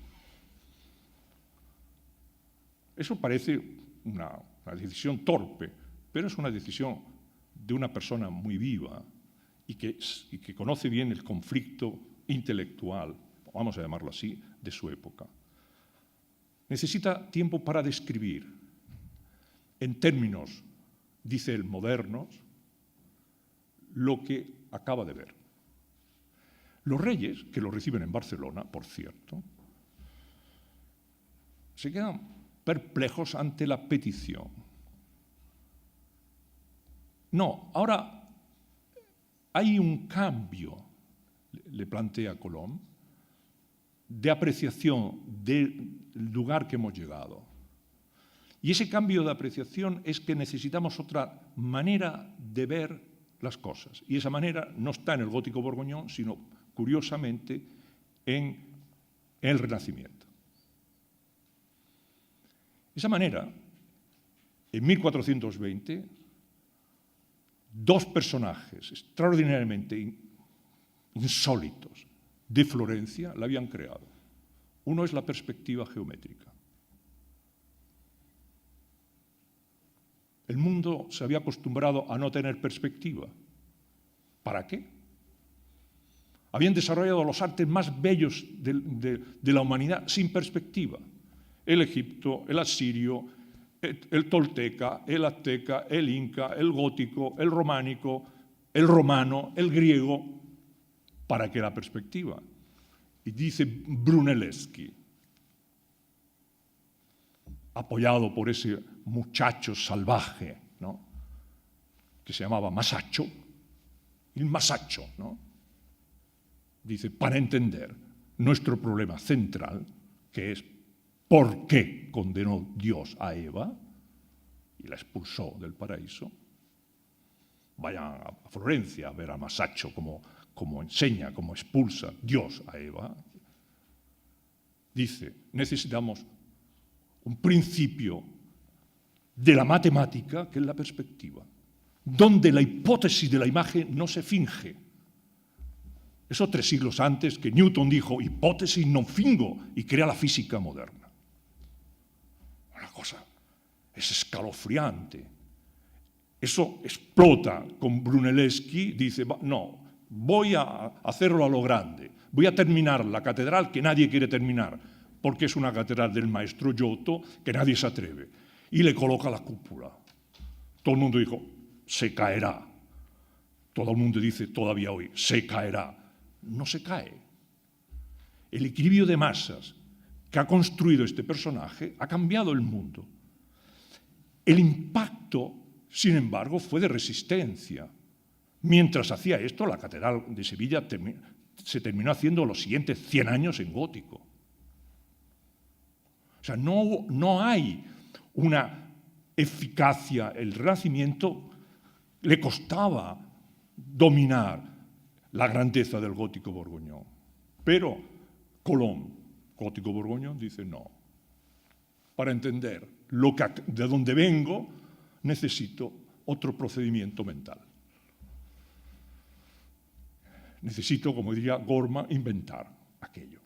Eso parece una decisión torpe, pero es una decisión de una persona muy viva y que conoce bien el conflicto intelectual, vamos a llamarlo así, de su época. Necesita tiempo para describir, en términos, dice él, modernos, lo que acaba de ver. Los reyes, que lo reciben en Barcelona, por cierto, se quedan perplejos ante la petición. No, ahora hay un cambio, le plantea Colón, de apreciación del lugar que hemos llegado. Y ese cambio de apreciación es que necesitamos otra manera de ver las cosas. Y esa manera no está en el gótico borgoñón, sino, curiosamente, en el Renacimiento. Esa manera, en 1420, dos personajes extraordinariamente insólitos de Florencia la habían creado. Uno es la perspectiva geométrica. El mundo se había acostumbrado a no tener perspectiva. ¿Para qué? Habían desarrollado los artes más bellos de la humanidad sin perspectiva. El egipto, el asirio, el tolteca, el azteca, el inca, el gótico, el románico, el romano, el griego. ¿Para qué la perspectiva? Y dice Brunelleschi, apoyado por ese muchacho salvaje, ¿no?, que se llamaba Masaccio, el Masaccio, ¿no?, dice, para entender nuestro problema central, que es por qué condenó Dios a Eva y la expulsó del paraíso. Vayan a Florencia a ver a Masaccio como enseña, como expulsa Dios a Eva. Dice, necesitamos un principio de la matemática, que es la perspectiva, donde la hipótesis de la imagen no se finge. Eso 3 siglos antes que Newton dijo, hipótesis non fingo, y crea la física moderna. Una cosa es escalofriante. Eso explota con Brunelleschi, dice, no, voy a hacerlo a lo grande, voy a terminar la catedral que nadie quiere terminar, porque es una catedral del maestro Giotto que nadie se atreve. Y le coloca la cúpula. Todo el mundo dijo, se caerá. Todo el mundo dice todavía hoy, se caerá. No se cae. El equilibrio de masas que ha construido este personaje ha cambiado el mundo. El impacto, sin embargo, fue de resistencia. Mientras hacía esto, la Catedral de Sevilla se terminó haciendo los siguientes 100 años en gótico. O sea, no hay una eficacia. El Renacimiento le costaba dominar la grandeza del gótico borgoñón. Pero Colón, gótico borgoñón, dice no. Para entender de dónde vengo, necesito otro procedimiento mental. Necesito, como diría Gorma, inventar aquello.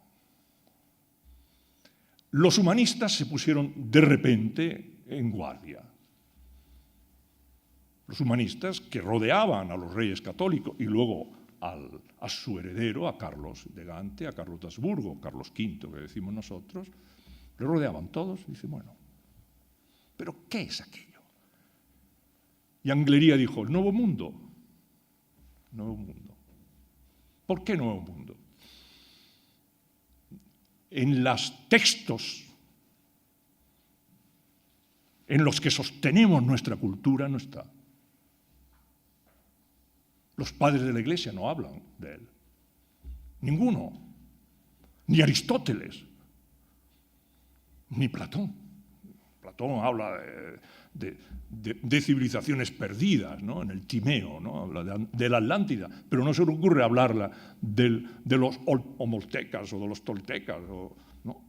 Los humanistas se pusieron de repente en guardia. Los humanistas que rodeaban a los reyes católicos y luego a su heredero, a Carlos de Gante, a Carlos de Habsburgo, Carlos V, que decimos nosotros, le rodeaban todos y dicen, bueno, ¿pero qué es aquello? Y Anglería dijo, el nuevo mundo. Nuevo mundo. ¿Por qué nuevo mundo? En los textos en los que sostenemos nuestra cultura no está. Los padres de la Iglesia no hablan de él. Ninguno. Ni Aristóteles. Ni Platón. Platón habla de civilizaciones perdidas, ¿no?, en el Timeo, ¿no?, habla de la Atlántida, pero no se le ocurre hablarla de los olmecas o de los toltecas, ¿no?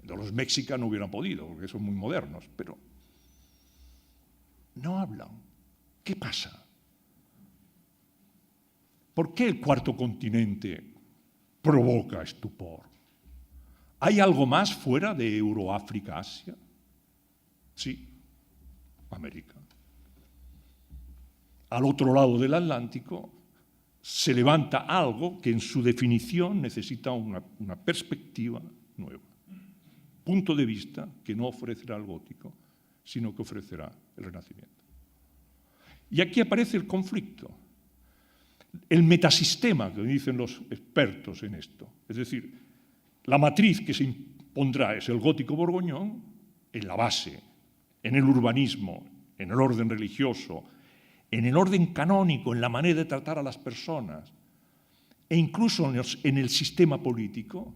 De los mexicas no hubieran podido, porque son muy modernos, pero no hablan. ¿Qué pasa? ¿Por qué el cuarto continente provoca estupor? ¿Hay algo más fuera de Euroáfrica, Asia? Sí, América. Al otro lado del Atlántico se levanta algo que en su definición necesita una perspectiva nueva. Punto de vista que no ofrecerá el gótico, sino que ofrecerá el Renacimiento. Y aquí aparece el conflicto. El metasistema, que dicen los expertos en esto, es decir, la matriz que se impondrá es el gótico borgoñón en la base, en el urbanismo, en el orden religioso, en el orden canónico, en la manera de tratar a las personas, e incluso en el sistema político,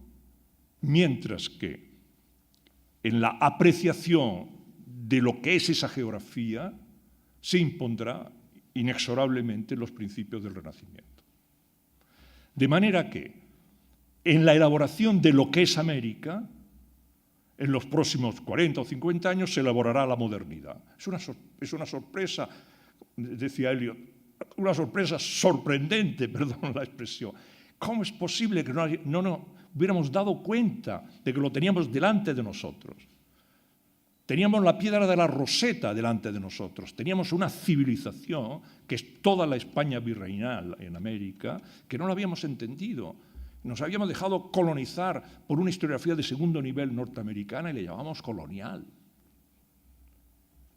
mientras que en la apreciación de lo que es esa geografía se impondrá inexorablemente los principios del Renacimiento. De manera que en la elaboración de lo que es América, en los próximos 40 o 50 años se elaborará la modernidad. Es una sorpresa, decía Eliot, una sorpresa sorprendente, perdón la expresión. ¿Cómo es posible que no nos hubiéramos dado cuenta de que lo teníamos delante de nosotros? Teníamos la piedra de la Roseta delante de nosotros, teníamos una civilización, que es toda la España virreinal en América, que no la habíamos entendido. Nos habíamos dejado colonizar por una historiografía de segundo nivel norteamericana y le llamamos colonial.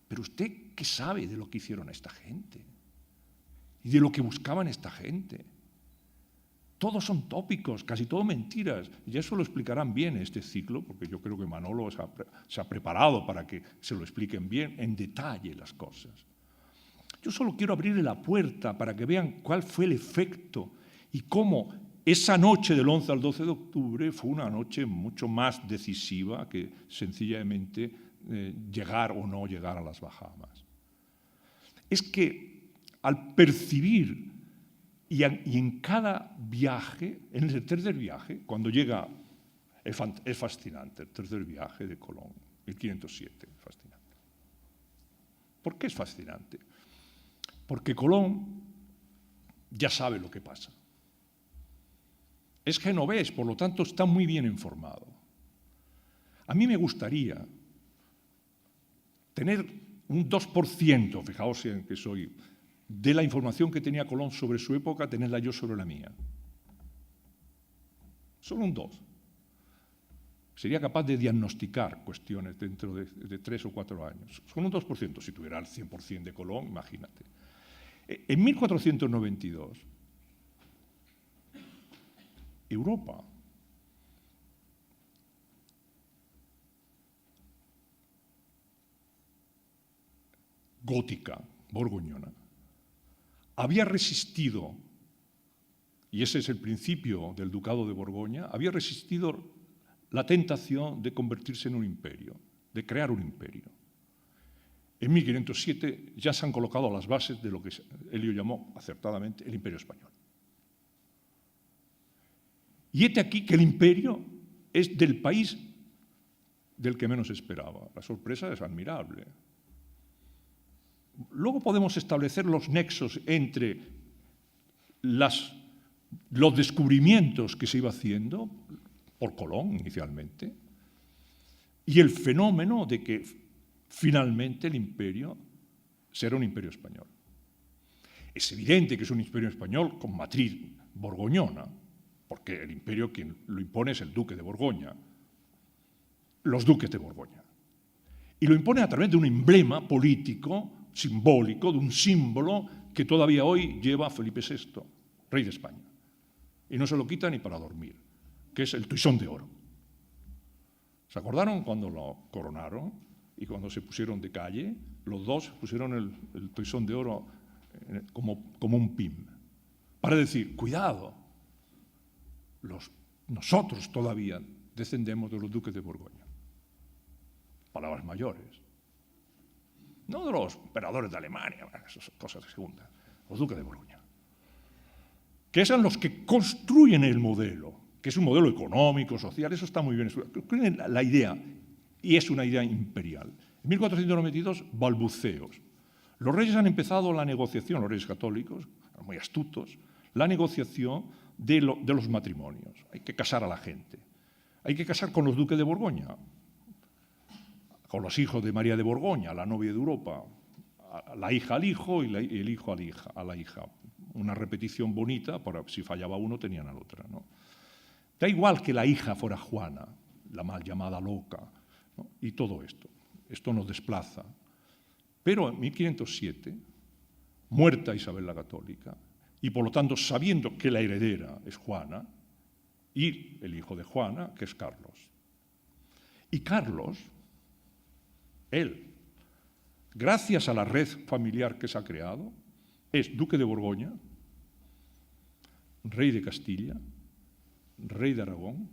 Pero usted, ¿qué sabe de lo que hicieron esta gente? Y de lo que buscaban esta gente. Todos son tópicos, casi todo mentiras. Y eso lo explicarán bien este ciclo, porque yo creo que Manolo se ha preparado para que se lo expliquen bien, en detalle las cosas. Yo solo quiero abrirle la puerta para que vean cuál fue el efecto y cómo esa noche del 11 al 12 de octubre fue una noche mucho más decisiva que sencillamente llegar o no llegar a las Bahamas. Es que al percibir y en cada viaje, en el tercer viaje, cuando llega, es fascinante, el tercer viaje de Colón, 1507, fascinante. ¿Por qué es fascinante? Porque Colón ya sabe lo que pasa. Es genovés, por lo tanto está muy bien informado. A mí me gustaría tener un 2%, fijaos en que soy, de la información que tenía Colón sobre su época, tenerla yo sobre la mía. Solo un 2%. Sería capaz de diagnosticar cuestiones dentro de 3 o 4 años. Solo un 2%. Si tuviera el 100% de Colón, imagínate. En 1492, Europa gótica, borgoñona, había resistido, y ese es el principio del Ducado de Borgoña, había resistido la tentación de convertirse en un imperio, de crear un imperio. En 1507 ya se han colocado las bases de lo que Elio llamó acertadamente el Imperio Español. Y hete aquí que el imperio es del país del que menos esperaba. La sorpresa es admirable. Luego podemos establecer los nexos entre los descubrimientos que se iba haciendo por Colón inicialmente y el fenómeno de que finalmente el imperio será un imperio español. Es evidente que es un imperio español con matriz borgoñona, porque el imperio quien lo impone es el duque de Borgoña, los duques de Borgoña. Y lo impone a través de un emblema político, simbólico, de un símbolo que todavía hoy lleva Felipe VI, rey de España. Y no se lo quita ni para dormir, que es el toisón de oro. ¿Se acordaron cuando lo coronaron y cuando se pusieron de calle? Los dos pusieron el toisón de oro como un pin, para decir, cuidado, nosotros todavía descendemos de los duques de Borgoña. Palabras mayores. No de los emperadores de Alemania, esas son cosas de segunda, los duques de Borgoña. Que son los que construyen el modelo, que es un modelo económico, social, eso está muy bien estudiado. La idea, y es una idea imperial. En 1492, balbuceos. Los reyes han empezado la negociación, los reyes católicos, muy astutos, la negociación de los matrimonios. Hay que casar a la gente. Hay que casar con los duques de Borgoña, con los hijos de María de Borgoña, la novia de Europa, la hija al hijo y el hijo a la hija. Una repetición bonita, para si fallaba uno tenían a la otra, ¿no? Da igual que la hija fuera Juana, la mal llamada loca, ¿no? Y todo esto. Esto nos desplaza. Pero en 1507, muerta Isabel la Católica, y por lo tanto sabiendo que la heredera es Juana, y el hijo de Juana, que es Carlos. Y Carlos, él, gracias a la red familiar que se ha creado, es duque de Borgoña, rey de Castilla, rey de Aragón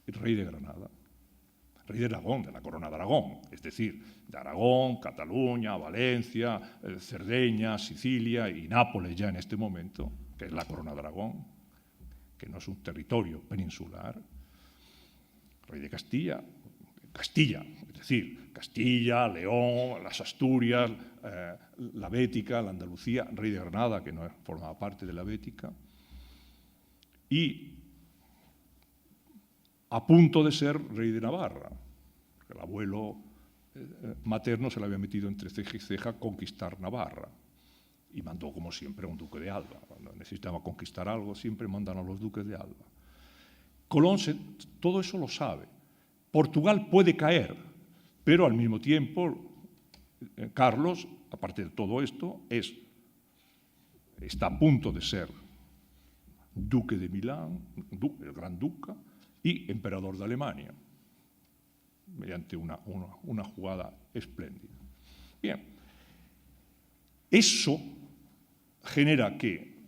y rey de Granada. Rey de Aragón, de la corona de Aragón, es decir, de Aragón, Cataluña, Valencia, Cerdeña, Sicilia y Nápoles ya en este momento, que es la corona de Aragón, que no es un territorio peninsular. Rey de Castilla, Castilla, es decir, Castilla, León, las Asturias, la Bética, la Andalucía, rey de Granada, que no formaba parte de la Bética, y a punto de ser rey de Navarra, porque el abuelo materno se le había metido entre ceja y ceja conquistar Navarra, y mandó, como siempre, a un duque de Alba. Cuando necesitaba conquistar algo, siempre mandan a los duques de Alba. Colón todo eso lo sabe. Portugal puede caer, pero al mismo tiempo, Carlos, aparte de todo esto, está a punto de ser duque de Milán, el gran duca, y emperador de Alemania, mediante una jugada espléndida. Bien, eso genera que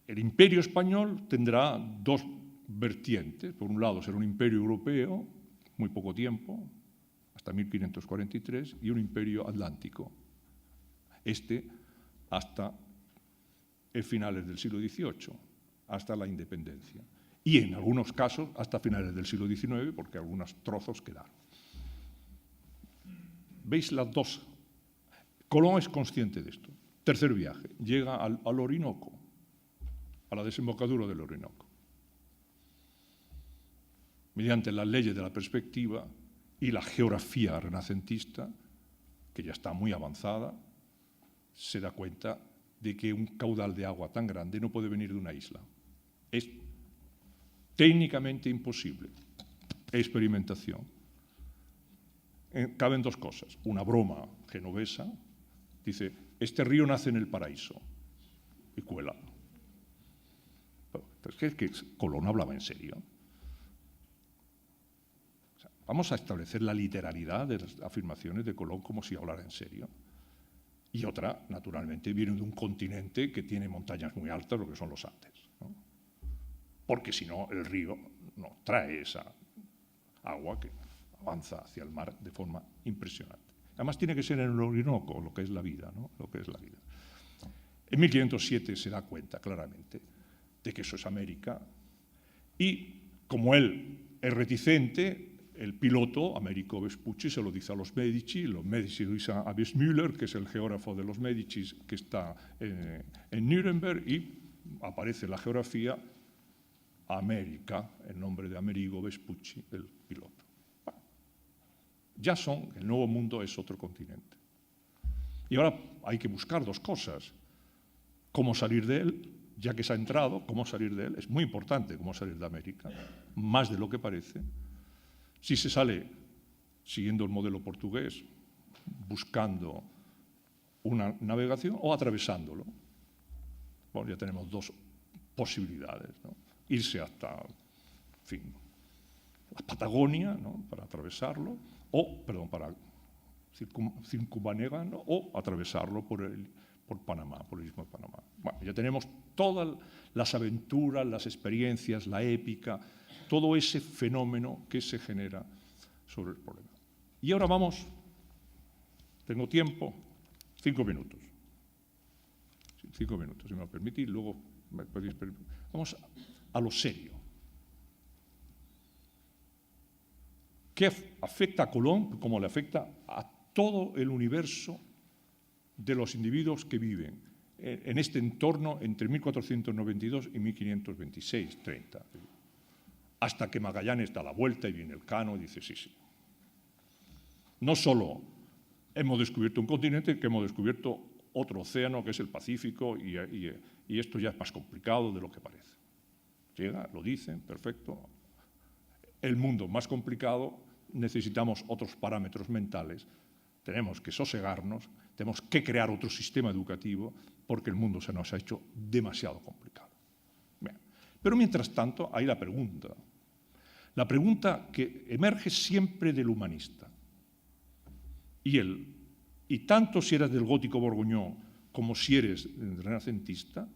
el imperio español tendrá dos vertientes. Por un lado, será un imperio europeo, muy poco tiempo, hasta 1543, y un imperio atlántico, hasta finales del siglo XVIII, hasta la independencia. Y en algunos casos hasta finales del siglo XIX, porque algunos trozos quedaron. ¿Veis las dos? Colón es consciente de esto. Tercer viaje, llega al Orinoco, a la desembocadura del Orinoco. Mediante las leyes de la perspectiva y la geografía renacentista, que ya está muy avanzada, se da cuenta de que un caudal de agua tan grande no puede venir de una isla. Es técnicamente imposible. Experimentación. Caben dos cosas. Una broma genovesa. Dice, este río nace en el paraíso. Y cuela. Pero es que Colón hablaba en serio. O sea, vamos a establecer la literalidad de las afirmaciones de Colón como si hablara en serio. Y otra, naturalmente, viene de un continente que tiene montañas muy altas, lo que son los Andes, ¿no? Porque si no, el río no trae esa agua que avanza hacia el mar de forma impresionante. Además, tiene que ser en el Orinoco, lo que es la vida, ¿no? Lo que es la vida. En 1507 se da cuenta claramente de que eso es América y, como él es reticente, el piloto, Americo Vespucci, se lo dice a los Medici lo dicen a Wissmüller, que es el geógrafo de los Medici, que está en Nuremberg, y aparece en la geografía América, el nombre de Amerigo Vespucci, el piloto. Bueno, ya el nuevo mundo es otro continente. Y ahora hay que buscar dos cosas. Cómo salir de él, ya que se ha entrado, cómo salir de él. Es muy importante cómo salir de América, más de lo que parece. Si se sale siguiendo el modelo portugués, buscando una navegación o atravesándolo. Bueno, ya tenemos dos posibilidades, ¿no? Irse hasta, en fin, la Patagonia, ¿no? Para atravesarlo, para circunvanegar, ¿no? O atravesarlo por Panamá, por el Istmo de Panamá. Bueno, ya tenemos todas las aventuras, las experiencias, la épica, todo ese fenómeno que se genera sobre el problema. Y ahora vamos, tengo tiempo, 5 minutos. 5 minutos, si me lo permitís, luego me podéis permitir. Vamos a lo serio. ¿Qué afecta a Colón? Como le afecta a todo el universo de los individuos que viven en este entorno entre 1492 y 1526-30. Hasta que Magallanes da la vuelta y viene Elcano y dice sí. No solo hemos descubierto un continente, que hemos descubierto otro océano, que es el Pacífico, y esto ya es más complicado de lo que parece. Llega, lo dicen, perfecto. El mundo más complicado, necesitamos otros parámetros mentales. Tenemos que sosegarnos, tenemos que crear otro sistema educativo, porque el mundo se nos ha hecho demasiado complicado. Bien. Pero mientras tanto hay la pregunta que emerge siempre del humanista. Y tanto si eres del gótico borgoñón como si eres renacentista,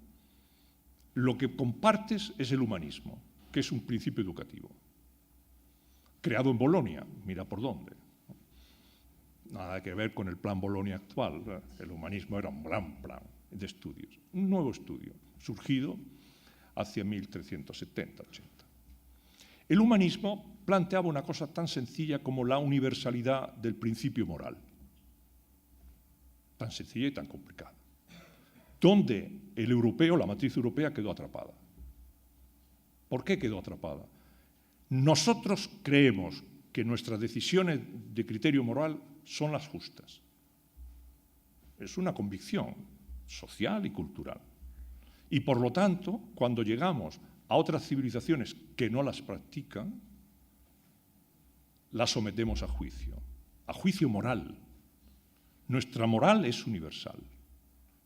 lo que compartes es el humanismo, que es un principio educativo. Creado en Bolonia, mira por dónde. Nada que ver con el plan Bolonia actual. El humanismo era un gran plan de estudios. Un nuevo estudio, surgido hacia 1370-80. El humanismo planteaba una cosa tan sencilla como la universalidad del principio moral. Tan sencilla y tan complicada. Donde el europeo, la matriz europea, quedó atrapada. ¿Por qué quedó atrapada? Nosotros creemos que nuestras decisiones de criterio moral son las justas. Es una convicción social y cultural. Y por lo tanto, cuando llegamos a otras civilizaciones que no las practican, las sometemos a juicio moral. Nuestra moral es universal.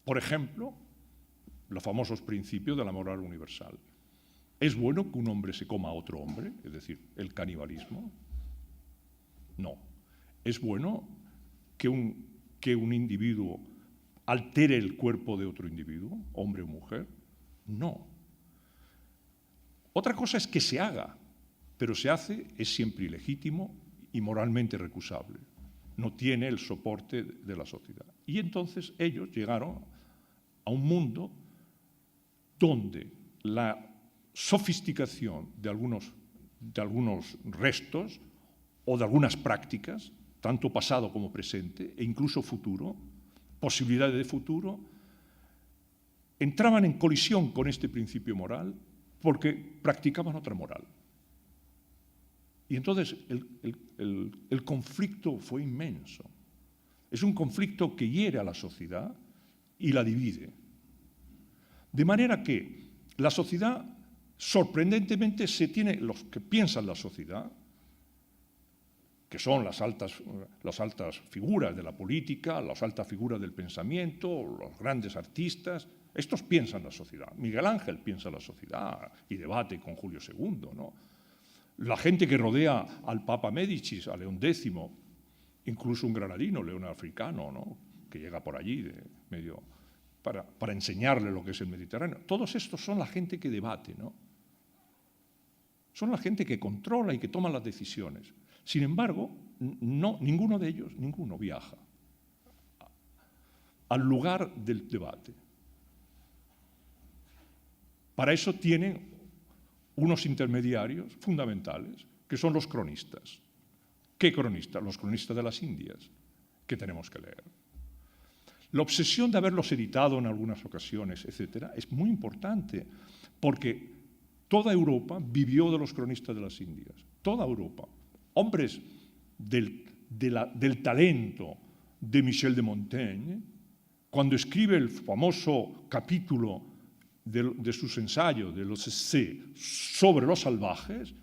Por ejemplo, los famosos principios de la moral universal. ¿Es bueno que un hombre se coma a otro hombre? Es decir, el canibalismo. No. ¿Es bueno que un individuo altere el cuerpo de otro individuo, hombre o mujer? No. Otra cosa es que se haga, pero se hace, es siempre ilegítimo y moralmente recusable. No tiene el soporte de la sociedad. Y entonces ellos llegaron a un mundo donde la sofisticación de algunos restos o de algunas prácticas, tanto pasado como presente, e incluso futuro, posibilidades de futuro, entraban en colisión con este principio moral porque practicaban otra moral. Y entonces el conflicto fue inmenso. Es un conflicto que hiere a la sociedad y la divide. De manera que la sociedad, sorprendentemente, los que piensan la sociedad, que son las altas figuras de la política, las altas figuras del pensamiento, los grandes artistas, estos piensan la sociedad. Miguel Ángel piensa la sociedad y debate con Julio II, ¿no? La gente que rodea al Papa Médicis, a León X, incluso un granadino, León Africano, ¿no? Que llega por allí para enseñarle lo que es el Mediterráneo. Todos estos son la gente que debate, ¿no? Son la gente que controla y que toma las decisiones. Sin embargo, ninguno de ellos viaja al lugar del debate. Para eso tienen unos intermediarios fundamentales, que son los cronistas. ¿Qué cronistas? Los cronistas de las Indias, que tenemos que leer. La obsesión de haberlos editado en algunas ocasiones, etcétera, es muy importante, porque toda Europa vivió de los cronistas de las Indias. Toda Europa. Hombres del talento de Michel de Montaigne, cuando escribe el famoso capítulo de sus ensayos, de los essais sobre los salvajes,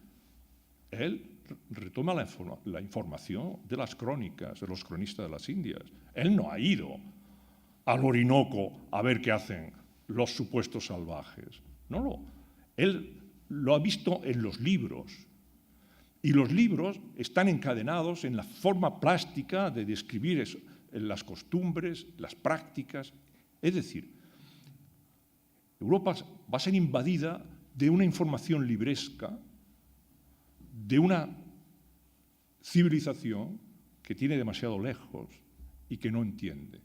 él retoma la información de las crónicas, de los cronistas de las Indias. Él no ha ido al Orinoco a ver qué hacen los supuestos salvajes. Él lo ha visto en los libros. Y los libros están encadenados en la forma plástica de describir las costumbres, las prácticas. Es decir, Europa va a ser invadida de una información libresca, de una civilización que tiene demasiado lejos y que no entiende.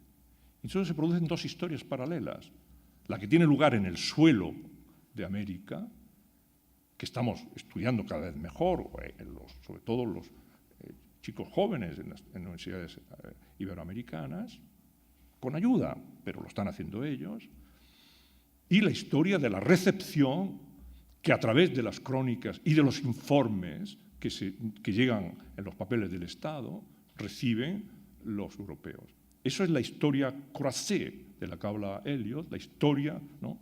Entonces se producen dos historias paralelas. La que tiene lugar en el suelo de América, que estamos estudiando cada vez mejor, sobre todo los chicos jóvenes en las universidades iberoamericanas, con ayuda, pero lo están haciendo ellos, y la historia de la recepción que a través de las crónicas y de los informes que llegan en los papeles del Estado reciben los europeos. Eso es la historia croisée de la que habla Eliot, la historia, ¿no?,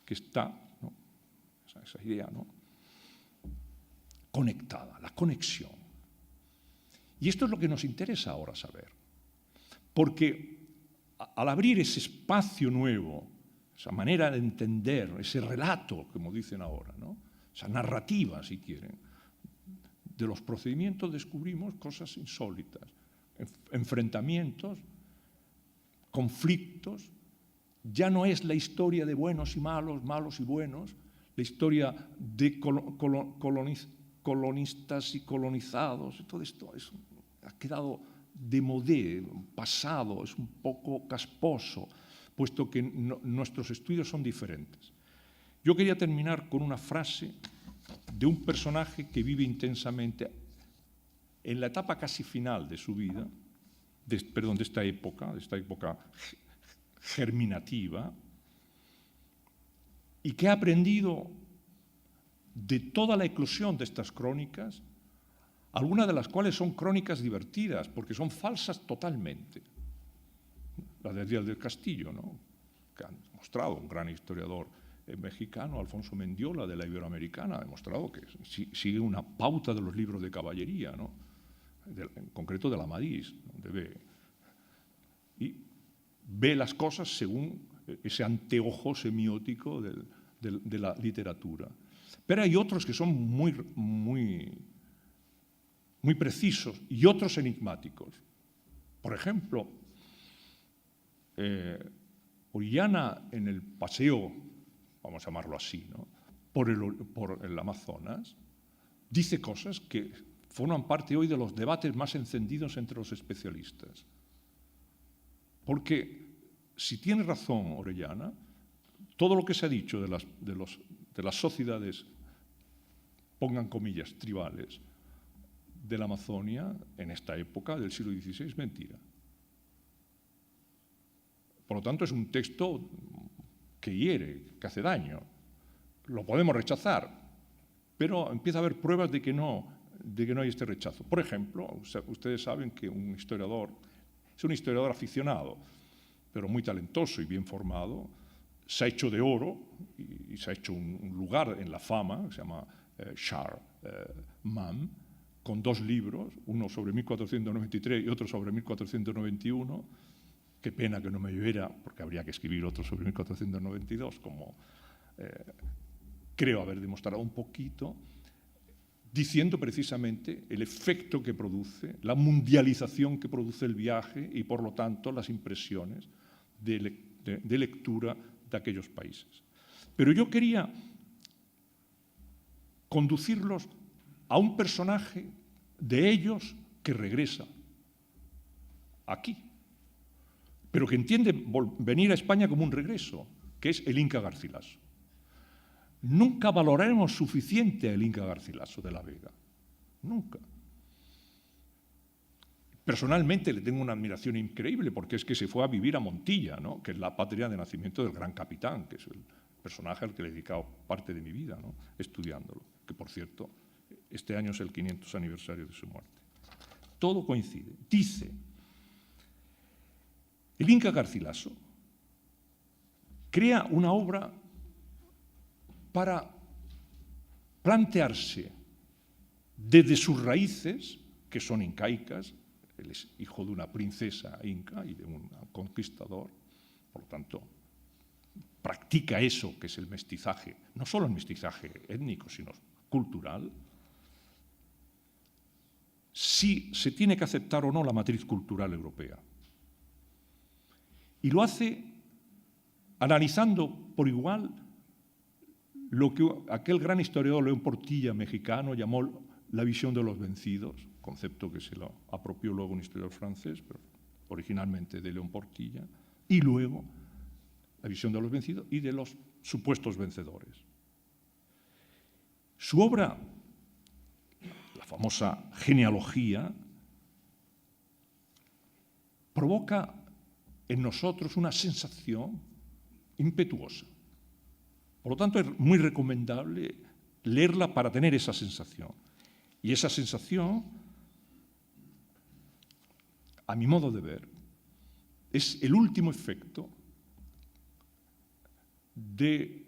que está, ¿no?, esa idea, ¿no?, conectada, la conexión. Y esto es lo que nos interesa ahora saber, porque al abrir ese espacio nuevo, esa manera de entender, ese relato, como dicen ahora, ¿no?, esa narrativa, si quieren, de los procedimientos descubrimos cosas insólitas, enfrentamientos, conflictos ya no es la historia de buenos y malos, malos y buenos, la historia de colonistas y colonizados. Todo esto ha quedado de modé, pasado, es un poco casposo, puesto que nuestros estudios son diferentes. Yo quería terminar con una frase de un personaje que vive intensamente en la etapa casi final de su vida, de esta época germinativa, y que ha aprendido de toda la eclosión de estas crónicas, algunas de las cuales son crónicas divertidas, porque son falsas totalmente. La de Díaz del Castillo, ¿no?, que ha mostrado un gran historiador mexicano, Alfonso Mendiola, de la Iberoamericana, ha demostrado que sigue una pauta de los libros de caballería, ¿no?, en concreto de la Amadís, donde ve las cosas según ese anteojo semiótico de la literatura. Pero hay otros que son muy precisos y otros enigmáticos. Por ejemplo, Orellana, en el paseo, vamos a llamarlo así, ¿no?, por el Amazonas, dice cosas que forman parte hoy de los debates más encendidos entre los especialistas. Porque si tiene razón Orellana, todo lo que se ha dicho de las sociedades, pongan comillas, tribales, de la Amazonia en esta época del siglo XVI es mentira. Por lo tanto, es un texto que hiere, que hace daño. Lo podemos rechazar, pero empieza a haber pruebas de que no hay este rechazo. Por ejemplo, ustedes saben que un historiador es un historiador aficionado, pero muy talentoso y bien formado, se ha hecho de oro y se ha hecho un lugar en la fama, que se llama Charles Mam, con 2 libros, uno sobre 1493 y otro sobre 1491. Qué pena que no me viera, porque habría que escribir otro sobre 1492, como creo haber demostrado un poquito, diciendo precisamente el efecto que produce, la mundialización que produce el viaje y, por lo tanto, las impresiones de lectura de aquellos países. Pero yo quería conducirlos a un personaje de ellos que regresa aquí, pero que entiende venir a España como un regreso, que es el Inca Garcilaso. Nunca valoraremos suficiente al Inca Garcilaso de la Vega, nunca. Personalmente le tengo una admiración increíble porque es que se fue a vivir a Montilla, ¿no?, que es la patria de nacimiento del gran capitán, que es el personaje al que le he dedicado parte de mi vida, ¿no?, estudiándolo, que por cierto, este año es el 500 aniversario de su muerte. Todo coincide. Dice, el Inca Garcilaso crea una obra para plantearse desde sus raíces, que son incaicas, él es hijo de una princesa inca y de un conquistador, por lo tanto, practica eso que es el mestizaje, no solo el mestizaje étnico, sino cultural, si se tiene que aceptar o no la matriz cultural europea. Y lo hace analizando por igual lo que aquel gran historiador León Portilla, mexicano, llamó la visión de los vencidos, concepto que se lo apropió luego un historiador francés, pero originalmente de León Portilla, y luego la visión de los vencidos y de los supuestos vencedores. Su obra, la famosa genealogía, provoca en nosotros una sensación impetuosa. Por lo tanto, es muy recomendable leerla para tener esa sensación. Y esa sensación, a mi modo de ver, es el último efecto de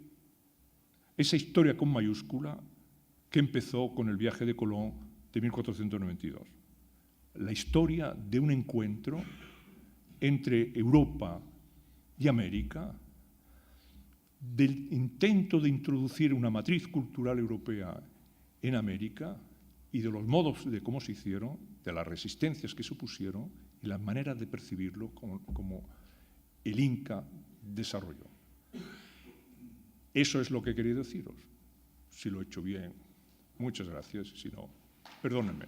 esa historia con mayúscula que empezó con el viaje de Colón de 1492. La historia de un encuentro entre Europa y América, del intento de introducir una matriz cultural europea en América y de los modos de cómo se hicieron, de las resistencias que supusieron y las maneras de percibirlo como el Inca desarrolló. Eso es lo que he querido deciros. Si lo he hecho bien, muchas gracias. Si no, perdónenme.